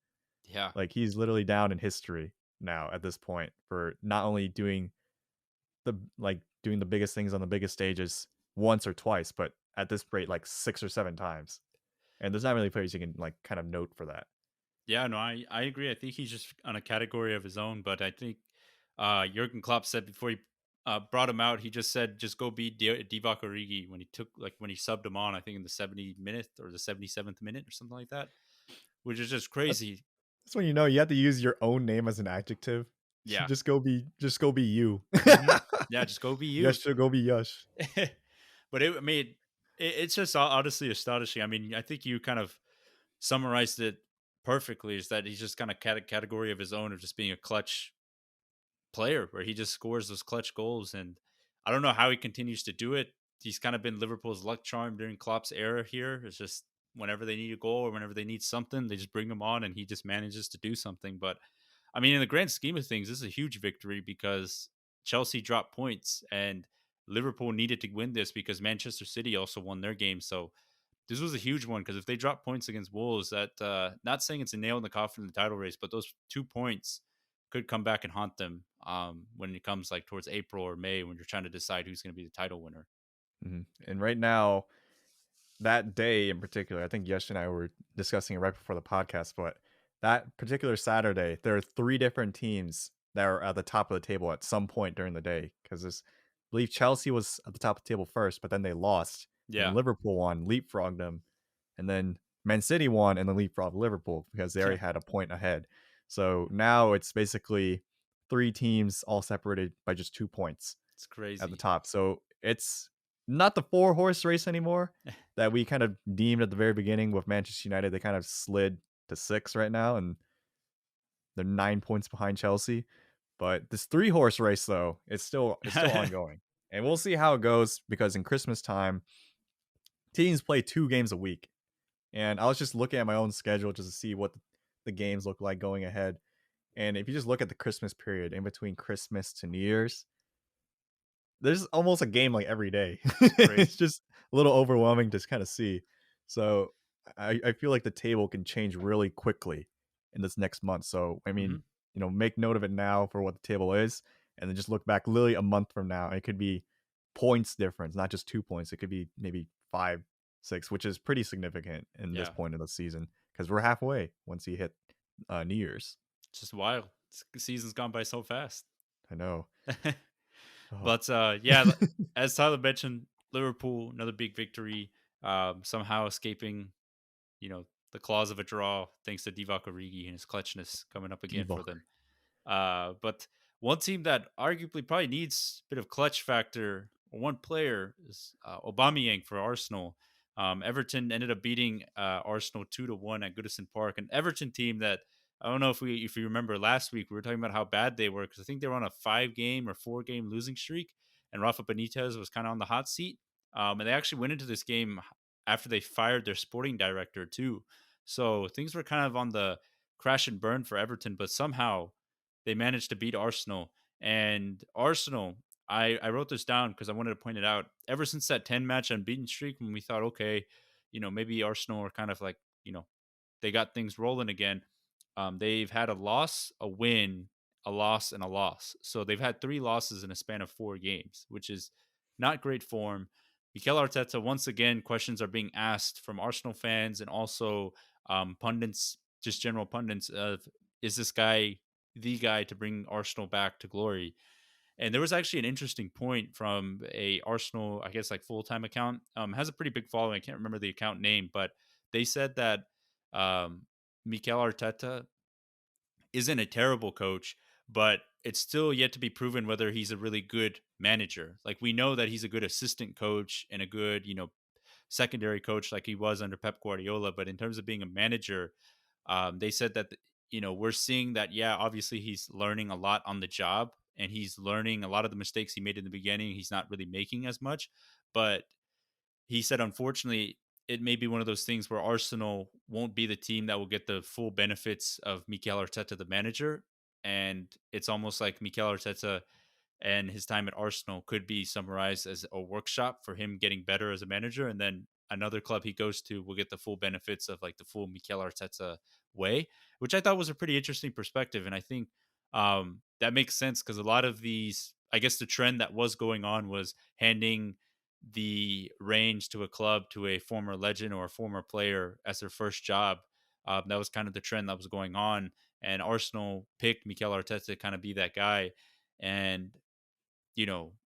Yeah. Like he's literally down in history now at this point for not only doing the biggest things on the biggest stages once or twice, but at this rate like 6 or 7 times. And there's not really players you can like kind of note for that. Yeah, no, I agree. I think he's just on a category of his own. But I think Jurgen Klopp said before he brought him out, he just said just go beat Divock Origi when he took when he subbed him on. I think in the 70th minute or the 77th minute or something like that, which is just That's crazy. that's when you have to use your own name as an adjective. Yeah. Just go be you. Hmm. Yeah, just go be you. Yes, should go be Yush. But I mean, it's just honestly astonishing. I mean, I think you kind of summarized it perfectly. Is that he's just kind of category of his own of just being a clutch player where he just scores those clutch goals. And I don't know how he continues to do it. He's kind of been Liverpool's luck charm during Klopp's era here. It's just whenever they need a goal or whenever they need something, they just bring him on and he just manages to do something. But I mean, in the grand scheme of things, this is a huge victory because Chelsea dropped points and Liverpool needed to win this because Manchester City also won their game. So this was a huge one because if they drop points against Wolves, that not saying it's a nail in the coffin in the title race, but those 2 points could come back and haunt them when it comes like towards April or May when you're trying to decide who's going to be the title winner. And right now, that day in particular, I think Yesh and I were discussing it right before the podcast, but that particular Saturday, there are three different teams that are at the top of the table at some point during the day. Because I believe Chelsea was at the top of the table first, but then they lost, and then Yeah, Liverpool won, leapfrogged them, and then Man City won and then leapfrogged Liverpool because they yeah, already had a point ahead. So now it's basically three teams all separated by just 2 points it's at the crazy. top. So it's not the four-horse race anymore that we kind of deemed at the very beginning with Manchester United. They kind of slid to six right now, and they're 9 points behind Chelsea. But this three-horse race, though, it's still ongoing, and we'll see how it goes because in Christmas time, teams play 2 games a week, and I was just looking at my own schedule just to see what the games look like going ahead. And if you just look at the Christmas period in between Christmas to New Year's, there's almost a game like every day. It's It's crazy. just a little overwhelming to kind of see. So I feel like the table can change really quickly in this next month. So I Hmm. mean, make note of it now for what the table is, and then just look back literally a month from now. It could be points difference, not just 2 points. It could be maybe 5, 6, which is pretty significant in this Yeah. point of the season because we're halfway once you hit New Year's. It's just wild. The season's gone by so fast. I know. Oh. But yeah, as Tyler mentioned, Liverpool another big victory. Somehow escaping, you know, the claws of a draw thanks to Divock Origi and his clutchness coming up again for Divock. them. But one team that arguably probably needs a bit of clutch factor, or one player is Aubameyang for Arsenal. Everton ended up beating Arsenal 2-1 at Goodison Park, an Everton team that I don't know if you remember last week we were talking about how bad they were because I think they were on a 5-game or 4-game losing streak, and Rafa Benitez was kind of on the hot seat. And they actually went into this game after they fired their sporting director too. So things were kind of on the crash and burn for Everton, but somehow they managed to beat Arsenal. And Arsenal, I wrote this down because I wanted to point it out. Ever since that 10-match unbeaten streak, when we thought, okay, maybe Arsenal are kind of like, they got things rolling again. They've had a loss, a win, a loss, and a loss. So they've had 3 losses in a span of 4 games, which is not great form. Mikel Arteta, once again, questions are being asked from Arsenal fans and also pundits, just general pundits, of is this guy the guy to bring Arsenal back to glory? And there was actually an interesting point from a Arsenal, I guess, like full time account. Has a pretty big following. I can't remember the account name, but they said that um, Mikel Arteta isn't a terrible coach, but it's still yet to be proven whether he's a really good manager. Like we know that he's a good assistant coach and a good, secondary coach like he was under Pep Guardiola. But in terms of being a manager, they said that we're seeing that. Yeah, obviously he's learning a lot on the job, and he's learning a lot of the mistakes he made in the beginning. He's not really making as much, but he said, unfortunately, it may be one of those things where Arsenal won't be the team that will get the full benefits of Mikel Arteta, the manager. And it's almost like Mikel Arteta and his time at Arsenal could be summarized as a workshop for him getting better as a manager. And then another club he goes to will get the full benefits of like the full Mikel Arteta way, which I thought was a pretty interesting perspective. And I think that makes sense because a lot of these, I guess the trend that was going on was handing the reins to a club to a former legend or a former player as their first job. That was kind of the trend that was going on. And Arsenal picked Mikel Arteta to kind of be that guy. And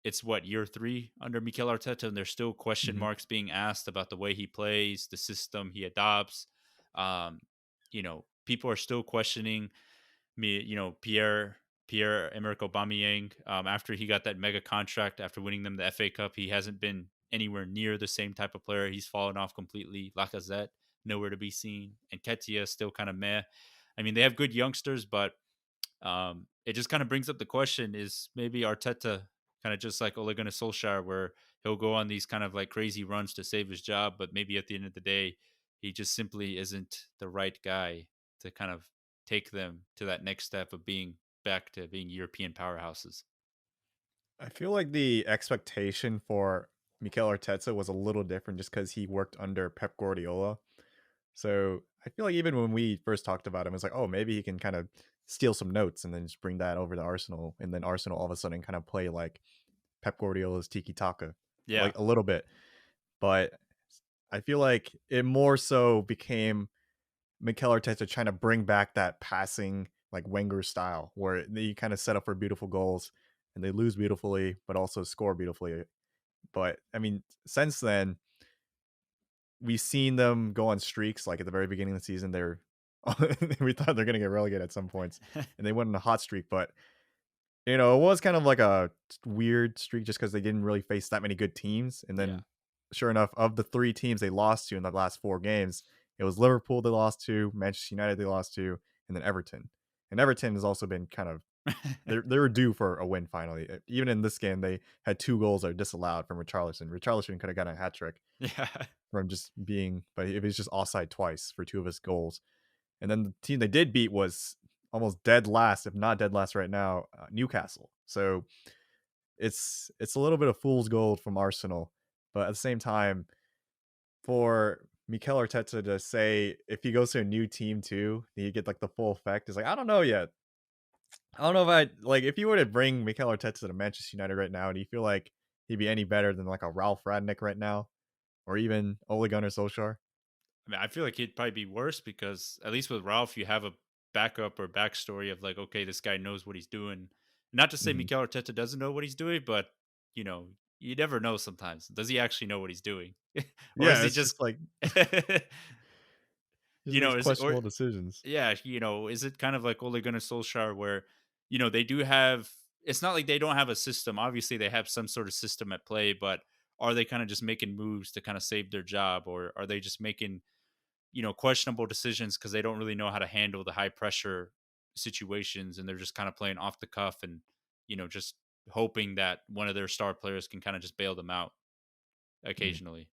it's what year 3 under Mikel Arteta, and there's still question Mhm. marks being asked about the way he plays, the system he adopts. Um, people are still questioning me. Pierre Emerick Aubameyang. After he got that mega contract after winning them the FA Cup, he hasn't been anywhere near the same type of player. He's fallen off completely. Lacazette nowhere to be seen, and Ketia still kind of meh. I mean, they have good youngsters, but it just kind of brings up the question: is maybe Arteta kind of just like Ole Gunnar Solskjaer, where he'll go on these kind of like crazy runs to save his job, but maybe at the end of the day, he just simply isn't the right guy to kind of take them to that next step of being back to being European powerhouses. I feel like the expectation for Mikel Arteta was a little different just because he worked under Pep Guardiola. So I feel like even when we first talked about him, it's like, oh, maybe he can kind of steal some notes and then just bring that over to Arsenal, and then Arsenal all of a sudden kind of play like Pep Guardiola's tiki taka, Yeah, like a little bit. But I feel like it more so became Mikel Arteta trying to bring back that passing like Wenger style, where they kind of set up for beautiful goals and they lose beautifully, but also score beautifully. But I mean, since then, we've seen them go on streaks. Like at the very beginning of the season, they're we thought they're going to get relegated at some points, and they went on a hot streak. But it was kind of like a weird streak just because they didn't really face that many good teams. And yeah. then, sure enough, of the 3 teams they lost to in the last 4 games, it was Liverpool they lost to, Manchester United they lost to, and then Everton. And Everton has also been kind of they were due for a win finally. Even in this game, they had 2 goals that are disallowed from Richarlison. Richarlison could have gotten a hat trick Yeah. from just being, but it was just offside twice for 2 of his goals. And then the team they did beat was almost dead last, if not dead last right now, Newcastle. So it's a little bit of fool's gold from Arsenal, but at the same time, for Mikel Arteta to say if he goes to a new team too, he get like the full effect is like I don't know yet. I don't know if I like if you were to bring Mikel Arteta to Manchester United right now, do you feel like he'd be any better than like a Ralph Radnick right now, or even Ole Gunnar Solskjaer? I mean, I feel like he'd probably be worse because at least with Ralph, you have a backup or backstory of like, okay, this guy knows what he's doing. Not to say Hmm. Mikel Arteta doesn't know what he's doing, but you know, you never know sometimes. Does he actually know what he's doing? Or is Yeah, he it's just just like just makes is it or questionable decisions. yeah, is it kind of like Ole Gunnar Solskjaer where, they do have it's not like they don't have a system. Obviously they have some sort of system at play, but are they kind of just making moves to kind of save their job, or are they just making questionable decisions because they don't really know how to handle the high pressure situations and they're just kind of playing off the cuff and just hoping that one of their star players can kind of just bail them out Mm. occasionally.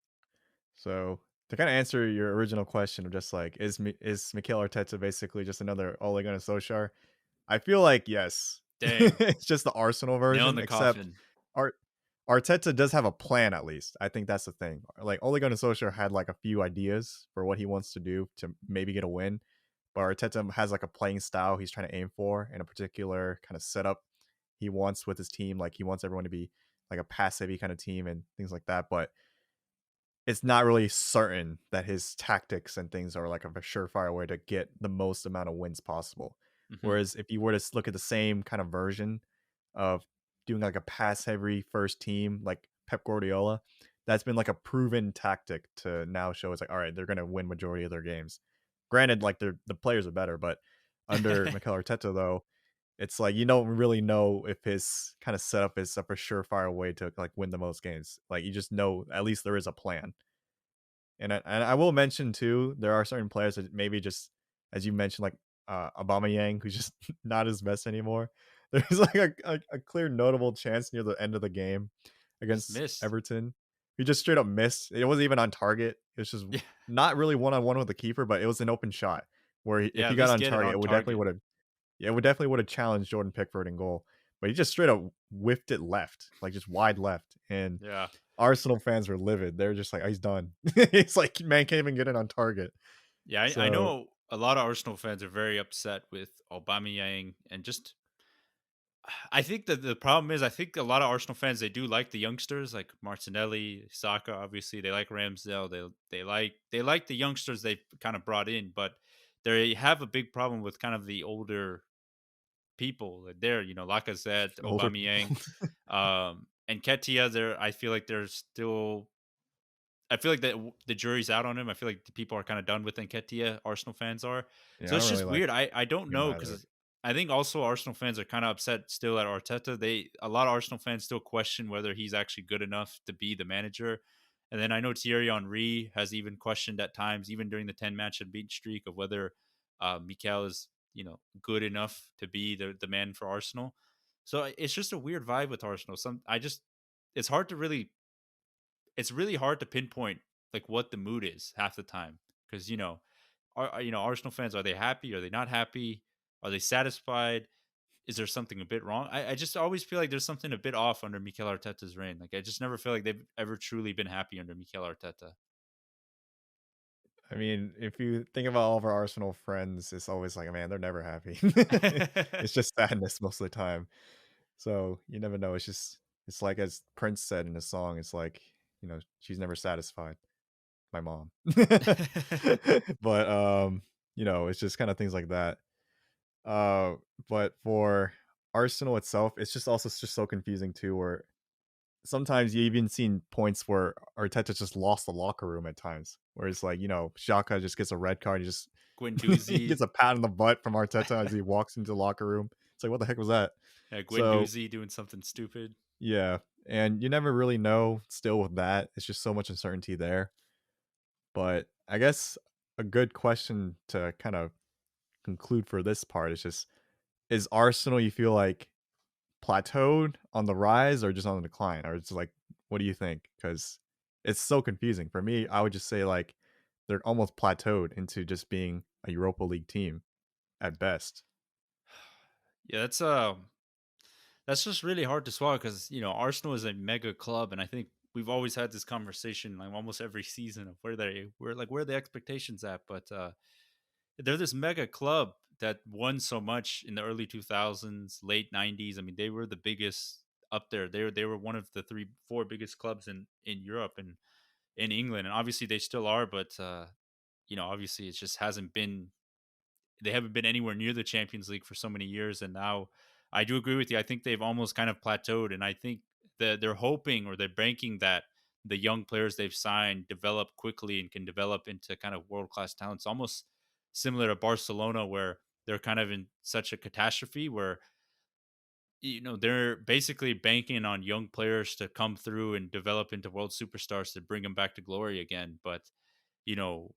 So to kind of answer your original question of just like is Mikel Arteta basically just another Ole Gunnar Solskjaer? I feel like yes. Dang, It's just the Arsenal nail in version, the except coffin. Art Arteta does have a plan at least. I think that's the thing. Like Ole Gunnar Solskjaer had like a few ideas for what he wants to do to maybe get a win, but Arteta has like a playing style he's trying to aim for and a particular kind of setup he wants with his team. Like he wants everyone to be like a pass heavy kind of team and things like that. But it's not really certain that his tactics and things are like a surefire way to get the most amount of wins possible. Hmm. Whereas if you were to look at the same kind of version of doing like a pass heavy first team like Pep Guardiola, that's been like a proven tactic to now show it's like, all right, they're going to win majority of their games. Granted, like the players are better, but under Mikel Arteta though, it's like you don't really know if his kind of setup is a for surefire way to like win the most games. Like you just know at least there is a plan. And I will mention too, there are certain players that maybe just as you mentioned, like Yang, who's just not his best anymore. There's like a clear notable chance near the end of the game Just against missed. Everton. He just straight up missed. It wasn't even on target. It was just Yeah, not really one on one with the keeper, but it was an open shot where if yeah, he at got least on get it target, on it would definitely target. would have yeah, it would definitely would have challenged Jordan Pickford in goal. But he just straight up whiffed it left, like just wide left. And Yeah, Arsenal fans were livid. They're just like, "Oh, he's done." It's like, man can't even get it on target. yeah, I So, know a lot of Arsenal fans are very upset with Aubameyang, and just I think that the problem is I think a lot of Arsenal fans they do like the youngsters like Martinelli, Saka. Obviously, they like Ramsdale. They like the youngsters they've kind of brought in, but they have a big problem with kind of the older people. Like there, Lacazette, older people. Aubameyang, and Ketia. There, I feel like the jury's out on him. I feel like the people are kind of done with Nketiah. Arsenal fans are. Yeah, So I it's don't really just like weird. I don't him know either. because I think also Arsenal fans are kind of upset still at Arteta. A lot of Arsenal fans still question whether he's actually good enough to be the manager. And then I know Thierry Henry has even questioned at times, even during the 10-match unbeaten streak, of whether Mikel is good enough to be the man for Arsenal. So it's just a weird vibe with Arsenal. It's hard to really it's really hard to pinpoint like what the mood is half the time because Arsenal fans, are they happy, are they not happy, are they satisfied, is there something a bit wrong? I just always feel like there's something a bit off under Mikel Arteta's reign. Like I just never feel like they've ever truly been happy under Mikel Arteta. I mean, if you think about all of our Arsenal friends, it's always like, man, they're never happy. It's just sadness most of the time. So you never know. It's like as Prince said in a song, it's like, she's never satisfied. My mom. But it's just kind of things like that. Uh, but for Arsenal itself, it's just also just so confusing too, where sometimes you even seen points where Arteta just lost the locker room at times, where it's like, Xhaka just gets a red card, he just he Guendouzi, gets a pat on the butt from Arteta as he walks into the locker room. It's like, what the heck was that? yeah, So Guendouzi doing something stupid. yeah, and you never really know. Still with that, it's just so much uncertainty there. But I guess a good question to kind of conclude for this part is just is Arsenal you feel like plateaued on the rise or just on the decline? Or it's like what do you think? Because it's so confusing. For me, I would just say like they're almost plateaued into just being a Europa League team at best. Yeah, that's just really hard to swallow because Arsenal is a mega club, and I think we've always had this conversation like almost every season of where are the expectations at, but they're this mega club that won so much in the early 2000s, late 90s. I mean, they were the biggest up there. They were one of the four biggest clubs in Europe and in England, and obviously they still are. But obviously it just hasn't been they haven't been anywhere near the Champions League for so many years, and now I do agree with you. I think they've almost kind of plateaued, and I think that they're hoping or they're banking that the young players they've signed develop quickly and can develop into kind of world class talents, almost similar to Barcelona, where they're kind of in such a catastrophe where they're basically banking on young players to come through and develop into world superstars to bring them back to glory again. But you know,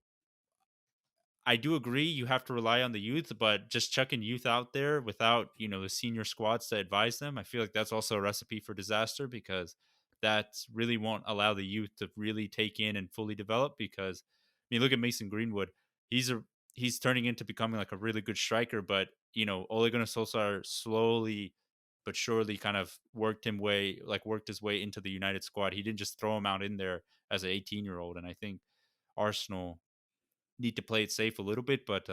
I do agree you have to rely on the youth, but just chucking youth out there without, the senior squads to advise them, I feel like that's also a recipe for disaster because that really won't allow the youth to really take in and fully develop because I mean look at Mason Greenwood. He's a he's turning into becoming like a really good striker, but Ole Gunnar Solskjaer slowly but surely kind of worked his way into the United squad. He didn't just throw him out in there as an 18-year-old. And I think Arsenal need to play it safe a little bit. But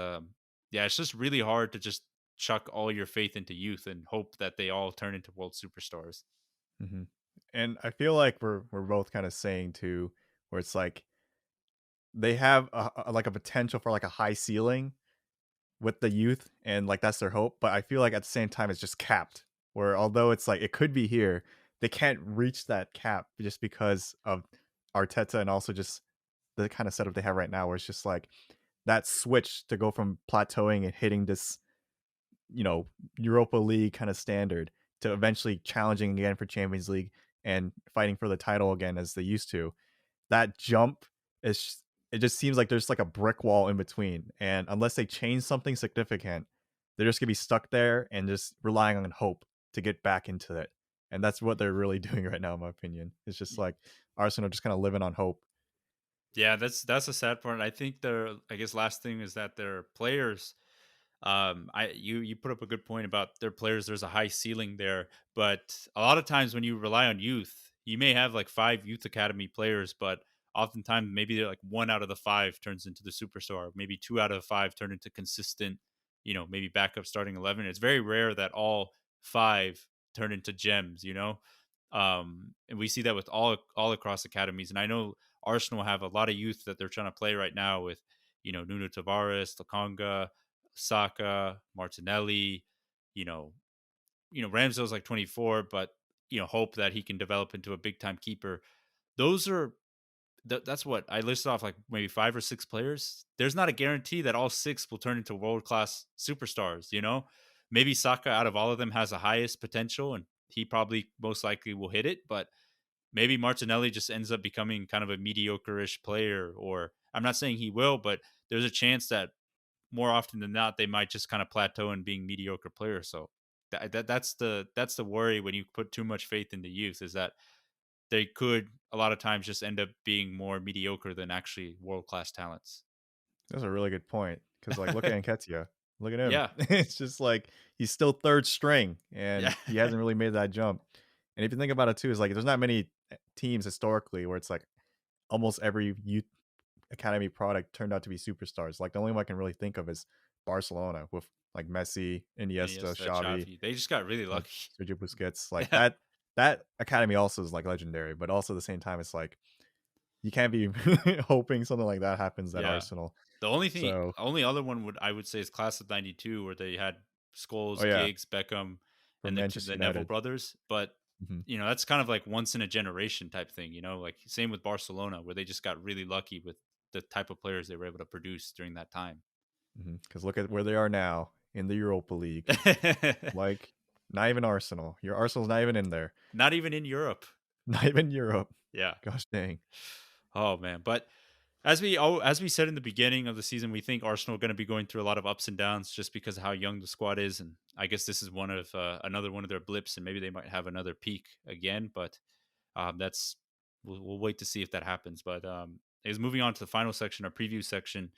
yeah, it's just really hard to just chuck all your faith into youth and hope that they all turn into world superstars. Hmm. And I feel like we're both kind of saying too, where it's like they have like a potential for like a high ceiling with the youth, and like that's their hope. But I feel like at the same time, it's just capped. Where although it's like it could be here, they can't reach that cap just because of Arteta and also just the kind of setup they have right now, where it's just like that switch to go from plateauing and hitting this, you know, Europa League kind of standard to eventually challenging again for Champions League and fighting for the title again as they used to. That jump is it just seems like there's like a brick wall in between, and unless they change something significant, they're just gonna be stuck there and just relying on hope to get back into it. And that's what they're really doing right now, in my opinion. It's just like Arsenal just kind of living on hope. Yeah, that's a sad part. I think their I guess last thing is that their players I you put up a good point about their players. There's a high ceiling there, but a lot of times when you rely on youth, you may have like five youth academy players, but oftentimes maybe they're like one out of the five turns into the superstar. Maybe two out of the five turn into consistent, maybe backup starting 11. It's very rare that all five turn into gems, and we see that with all across academies. And I know Arsenal have a lot of youth that they're trying to play right now with, Nuno Tavares, Lakonga, Saka, Martinelli, you know, Ramsdale's like 24, but hope that he can develop into a big time keeper. Those are that's what I listed off like maybe five or six players. There's not a guarantee that all six will turn into world class superstars. Maybe Saka out of all of them has the highest potential, and he probably most likely will hit it. But maybe Martinelli just ends up becoming kind of a mediocre-ish player, or I'm not saying he will, but there's a chance that more often than not, they might just kind of plateau in being mediocre players. So that's the worry when you put too much faith in the youth is that they could a lot of times just end up being more mediocre than actually world class talents. That's a really good point. Because like look at Nketiah. Look at him. Yeah, It's just like he's still third string yeah, and he hasn't really made that jump. And if you think about it too, is like there's not many teams historically where it's like almost every youth academy product turned out to be superstars. Like the only one I can really think of is Barcelona with like Messi, Iniesta, Iniesta, Xavi, Xavi. They just got really like lucky. Sergio Busquets. Like Yeah, that academy also is like legendary, but also at the same time it's like you can't be hoping something like that happens at yeah. Arsenal. The So, only other one I would say is Class of '92, where they had oh Scholes, yeah, Giggs, Beckham, for and Manchester the Neville United. brothers. But Mhm, that's kind of like once in a generation type thing. Like same with Barcelona, where they just got really lucky with the type of players they were able to produce during that time. mhm, 'cause look at where they are now in the Europa League. Like, not even Arsenal. Your Arsenal's not even in there. Not even in Europe. Not even Europe. Yeah. Gosh dang. Oh man, but as we said in the beginning of the season, we think Arsenal are going to be going through a lot of ups and downs just because of how young the squad is, and I guess this is one of another one of their blips, and maybe they might have another peak again. But that's we'll wait to see if that happens. But is moving on to the final section, our preview section.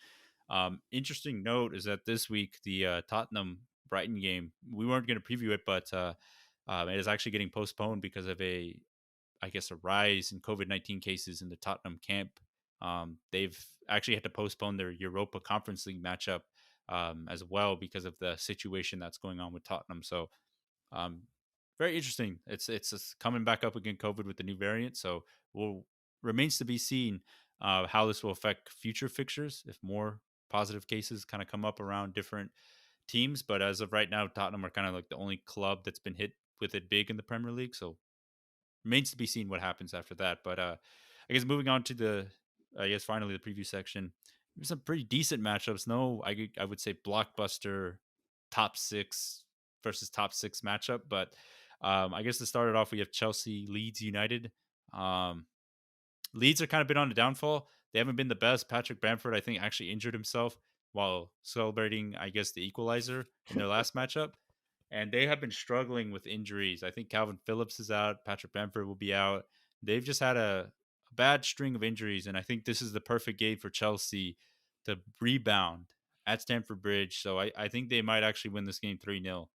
Interesting note is that this week the Tottenham Brighton game, we weren't going to preview it, but it is actually getting postponed because of I guess, a rise in COVID-19 cases in the Tottenham camp. They've actually had to postpone their Europa Conference League matchup as well because of the situation that's going on with Tottenham. So, um, very interesting. It's coming back up again, COVID with the new variant. So, will remains to be seen how this will affect future fixtures if more positive cases kind of come up around different teams. But as of right now, Tottenham are kind of like the only club that's been hit with it big in the Premier League. So remains to be seen what happens after that. But I guess moving on to I guess finally the preview section. There's some pretty decent matchups. No, I would say blockbuster top six versus top six matchup. But I guess to start it off, we have Chelsea Leeds United. Um, Leeds are kind of been on the downfall. They haven't been the best. Patrick Bamford, I think, actually injured himself while celebrating, I guess, the equalizer in their last matchup. And they have been struggling with injuries. I think Calvin Phillips is out. Patrick Bamford will be out. They've just had a bad string of injuries. And I think this is the perfect game for Chelsea to rebound at Stamford Bridge. So I think they might actually win this game 3-0.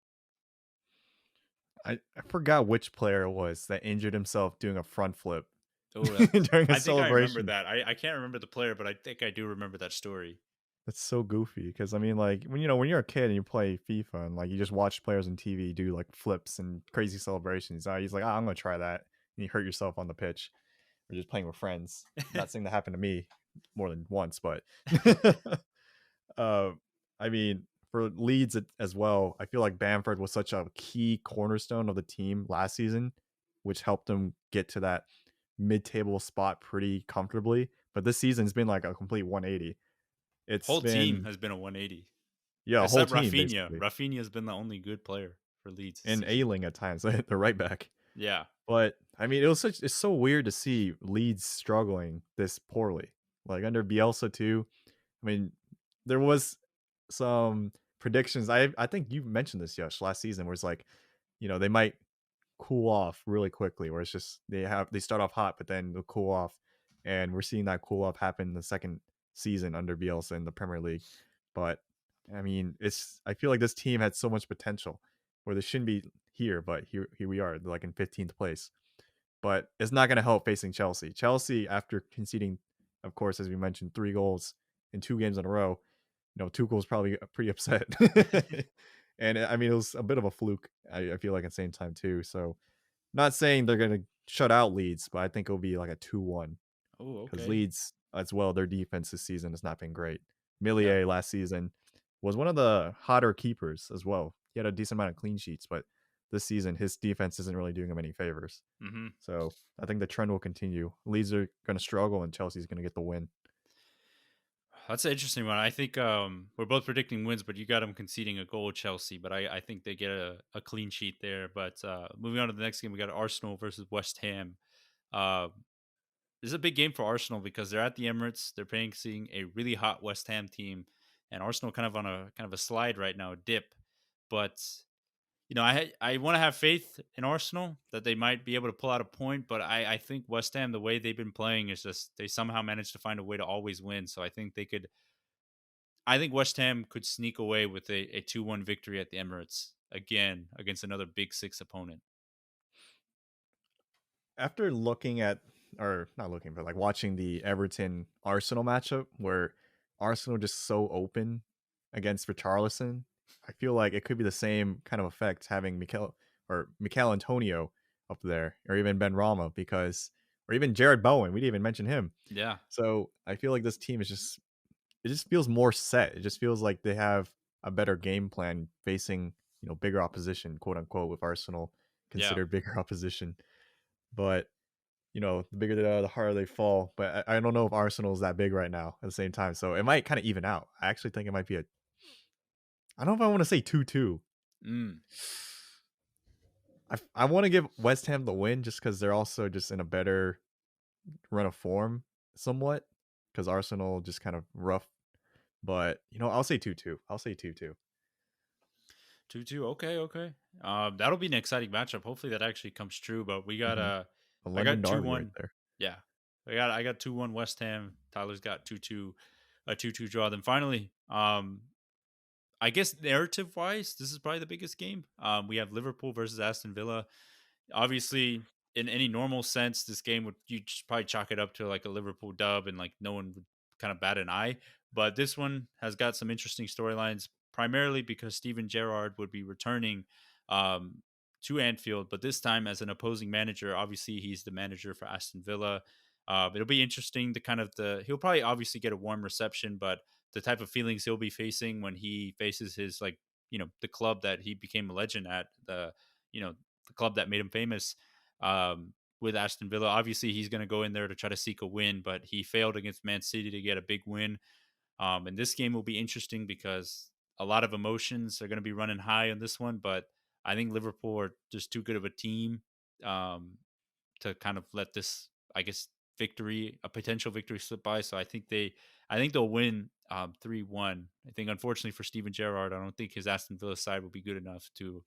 I forgot which player it was that injured himself doing a front flip Oh, that, during a I think I remember celebration. that. I can't remember the player, but I think I do remember that story. That's so goofy because I mean, like when you're a kid and you play FIFA and like you just watch players on TV do like flips and crazy celebrations. He's like, I'm gonna try that, and you hurt yourself on the pitch or just playing with friends. Not saying that happened to me more than once, but uh, I mean, for Leeds as well, I feel like Bamford was such a key cornerstone of the team last season, which helped them get to that mid-table spot pretty comfortably. But this season's been like a complete 180. It's Whole team been has been a 180, yeah, a whole except team Rafinha. basically, Rafinha has been the only good player for Leeds this and season. ailing at times, the right back. Yeah, But I mean, it's so weird to see Leeds struggling this poorly. Like under Bielsa too. I mean, there was some predictions. I think you mentioned this, Yosh, last season, where it's like, they might cool off really quickly, where it's just they start off hot, but then they'll cool off. And we're seeing that cool off happen in the second season under Bielsa in the Premier League. But I mean, I feel like this team had so much potential where they shouldn't be here, but here we are, like in 15th place. But it's not going to help facing Chelsea. Chelsea, after conceding, of course, as we mentioned, 3 goals in 2 games in a row, Tuchel's probably pretty upset. And I mean, it was a bit of a fluke. I feel like at the same time too. So, not saying they're gonna shut out Leeds, but I think it'll be like a 2-1 oh, because okay. Leeds as well. Their defense this season has not been great. Yeah. Millier last season was one of the hotter keepers as well. He had a decent amount of clean sheets, but this season his defense isn't really doing him any favors. Hmm. So I think the trend will continue. Leeds are going to struggle, and Chelsea's going to get the win. That's an interesting one. I think we're both predicting wins, but you got them conceding a goal, Chelsea. But I think they get a clean sheet there. But moving on to the next game, we got Arsenal versus West Ham. Uh, this is a big game for Arsenal because they're at the Emirates. They're facing a really hot West Ham team, and Arsenal kind of on a kind of a slide right now, a dip. But I want to have faith in Arsenal that they might be able to pull out a point, but I think West Ham, the way they've been playing, is just they somehow managed to find a way to always win. So I think they could. I think West Ham could sneak away with a 2-1 victory at the Emirates again against another Big Six opponent. After looking at, or not looking, but like watching the Everton Arsenal matchup where Arsenal just so open against Richarlison, I feel like it could be the same kind of effect having Mikel Antonio up there, or even Ben Rama, or even Jared Bowen. We didn't even mention him. Yeah, So I feel like this team it just feels more set. It just feels like they have a better game plan facing, bigger opposition, quote unquote, with Arsenal yeah. considered bigger opposition. But the bigger the harder they fall. But I don't know if Arsenal is that big right now at the same time. So it might kind of even out. I actually think it might be I don't know if I want to say 2-2. Mm, I want to give West Ham the win just because they're also just in a better run of form somewhat. Because Arsenal just kind of rough. But, I'll say 2-2. I'll say 2-2. 2-2. Okay, okay. That'll be an exciting matchup. Hopefully that actually comes true. But we got Mm-hmm. A I London got two derby right one. there. Yeah, I got 2-1 West Ham. Tyler's got 2-2, a 2-2 draw. Then finally, I guess narrative wise, this is probably the biggest game. We have Liverpool versus Aston Villa. Obviously, in any normal sense, this game would you just probably chalk it up to like a Liverpool dub, and like no one would kind of bat an eye. But this one has got some interesting storylines, primarily because Steven Gerrard would be returning um, to Anfield, but this time as an opposing manager. Obviously, he's the manager for Aston Villa. It'll be interesting to kind of he'll probably obviously get a warm reception, but the type of feelings he'll be facing when he faces his like the club that he became a legend at, the club that made him famous. With Aston Villa, obviously he's going to go in there to try to seek a win, but he failed against Man City to get a big win. And this game will be interesting because a lot of emotions are going to be running high on this one, but I think Liverpool are just too good of a team um, to kind of let this, I guess, a potential victory, slip by. So I think they'll win 3-1. I think, unfortunately for Steven Gerrard, I don't think his Aston Villa side will be good enough to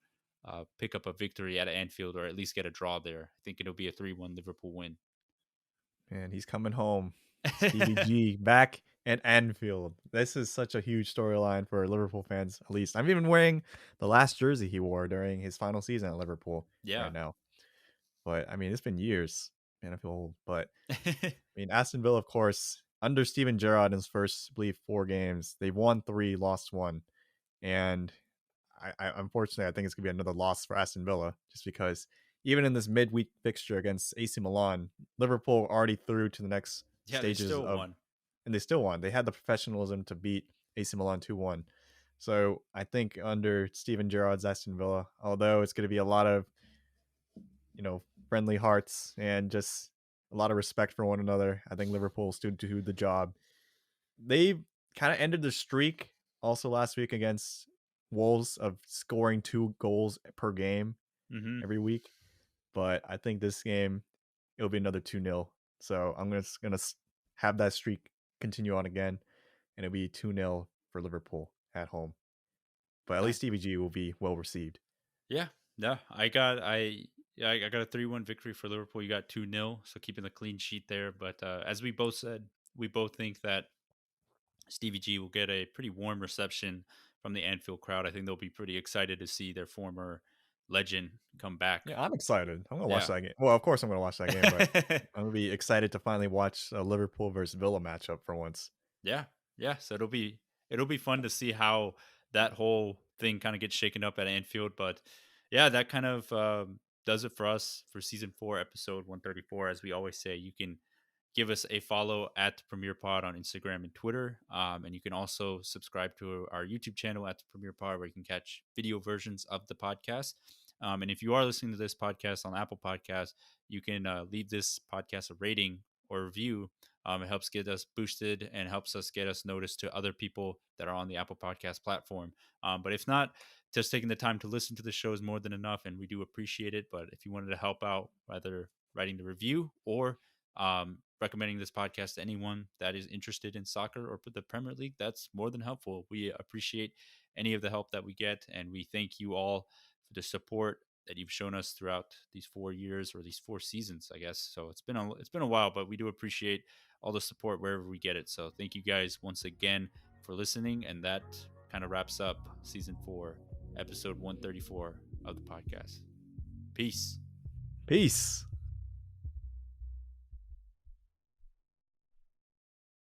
pick up a victory at Anfield or at least get a draw there. I think it'll be a 3-1 Liverpool win. Man, he's coming home. Stevie G back at Anfield. This is such a huge storyline for Liverpool fans, at least. I'm even wearing the last jersey he wore during his final season at Liverpool Yeah. right now. But I mean, it's been years. Man, I feel old. But I mean, Aston Villa, of course, under Steven Gerrard in his first, I believe, 4 games, they've won 3, lost 1. And I unfortunately, I think it's going to be another loss for Aston Villa just because even in this midweek fixture against AC Milan, Liverpool already through to the next Yeah, they stages still of, won. and they still won. They had the professionalism to beat AC Milan 2-1. So I think under Steven Gerrard's Aston Villa, although it's going to be a lot of, friendly hearts and just a lot of respect for one another, I think Liverpool stood to the job. They kind of ended the streak also last week against Wolves of scoring 2 goals per game Hmm. every week. But I think this game it'll be another 2-0. So I'm gonna have that streak continue on again, and it'll be 2-0 for Liverpool at home. But at least TVG will be well received. Yeah, no, I got a 3-1 victory for Liverpool. You got 2-0, so keeping the clean sheet there. But as we both said, we both think that Stevie G will get a pretty warm reception from the Anfield crowd. I think they'll be pretty excited to see their former legend come back. Yeah, I'm excited. I'm gonna watch Yeah. that game. Well, of course I'm gonna watch that game, but I'm gonna be excited to finally watch a Liverpool versus Villa matchup for once. Yeah, yeah. So it'll be fun to see how that whole thing kind of gets shaken up at Anfield. But yeah, that kind of does it for us for season 4, episode 134. As we always say, you can give us a follow at Premier Pod on Instagram and Twitter, and you can also subscribe to our YouTube channel at the Premier Pod, where you can catch video versions of the podcast. And if you are listening to this podcast on Apple Podcasts, you can leave this podcast a rating or review. It helps get us boosted and helps us get us noticed to other people that are on the Apple Podcast platform. But if not, just taking the time to listen to the show is more than enough, and we do appreciate it. But if you wanted to help out, whether writing the review or recommending this podcast to anyone that is interested in soccer or the Premier League, that's more than helpful. We appreciate any of the help that we get, and we thank you all for the support that you've shown us throughout these 4 years or these 4 seasons, I guess. So it's been a while, but we do appreciate all the support wherever we get it. So thank you guys once again for listening, and that kind of wraps up season 4, episode 134 of the podcast. Peace. Peace.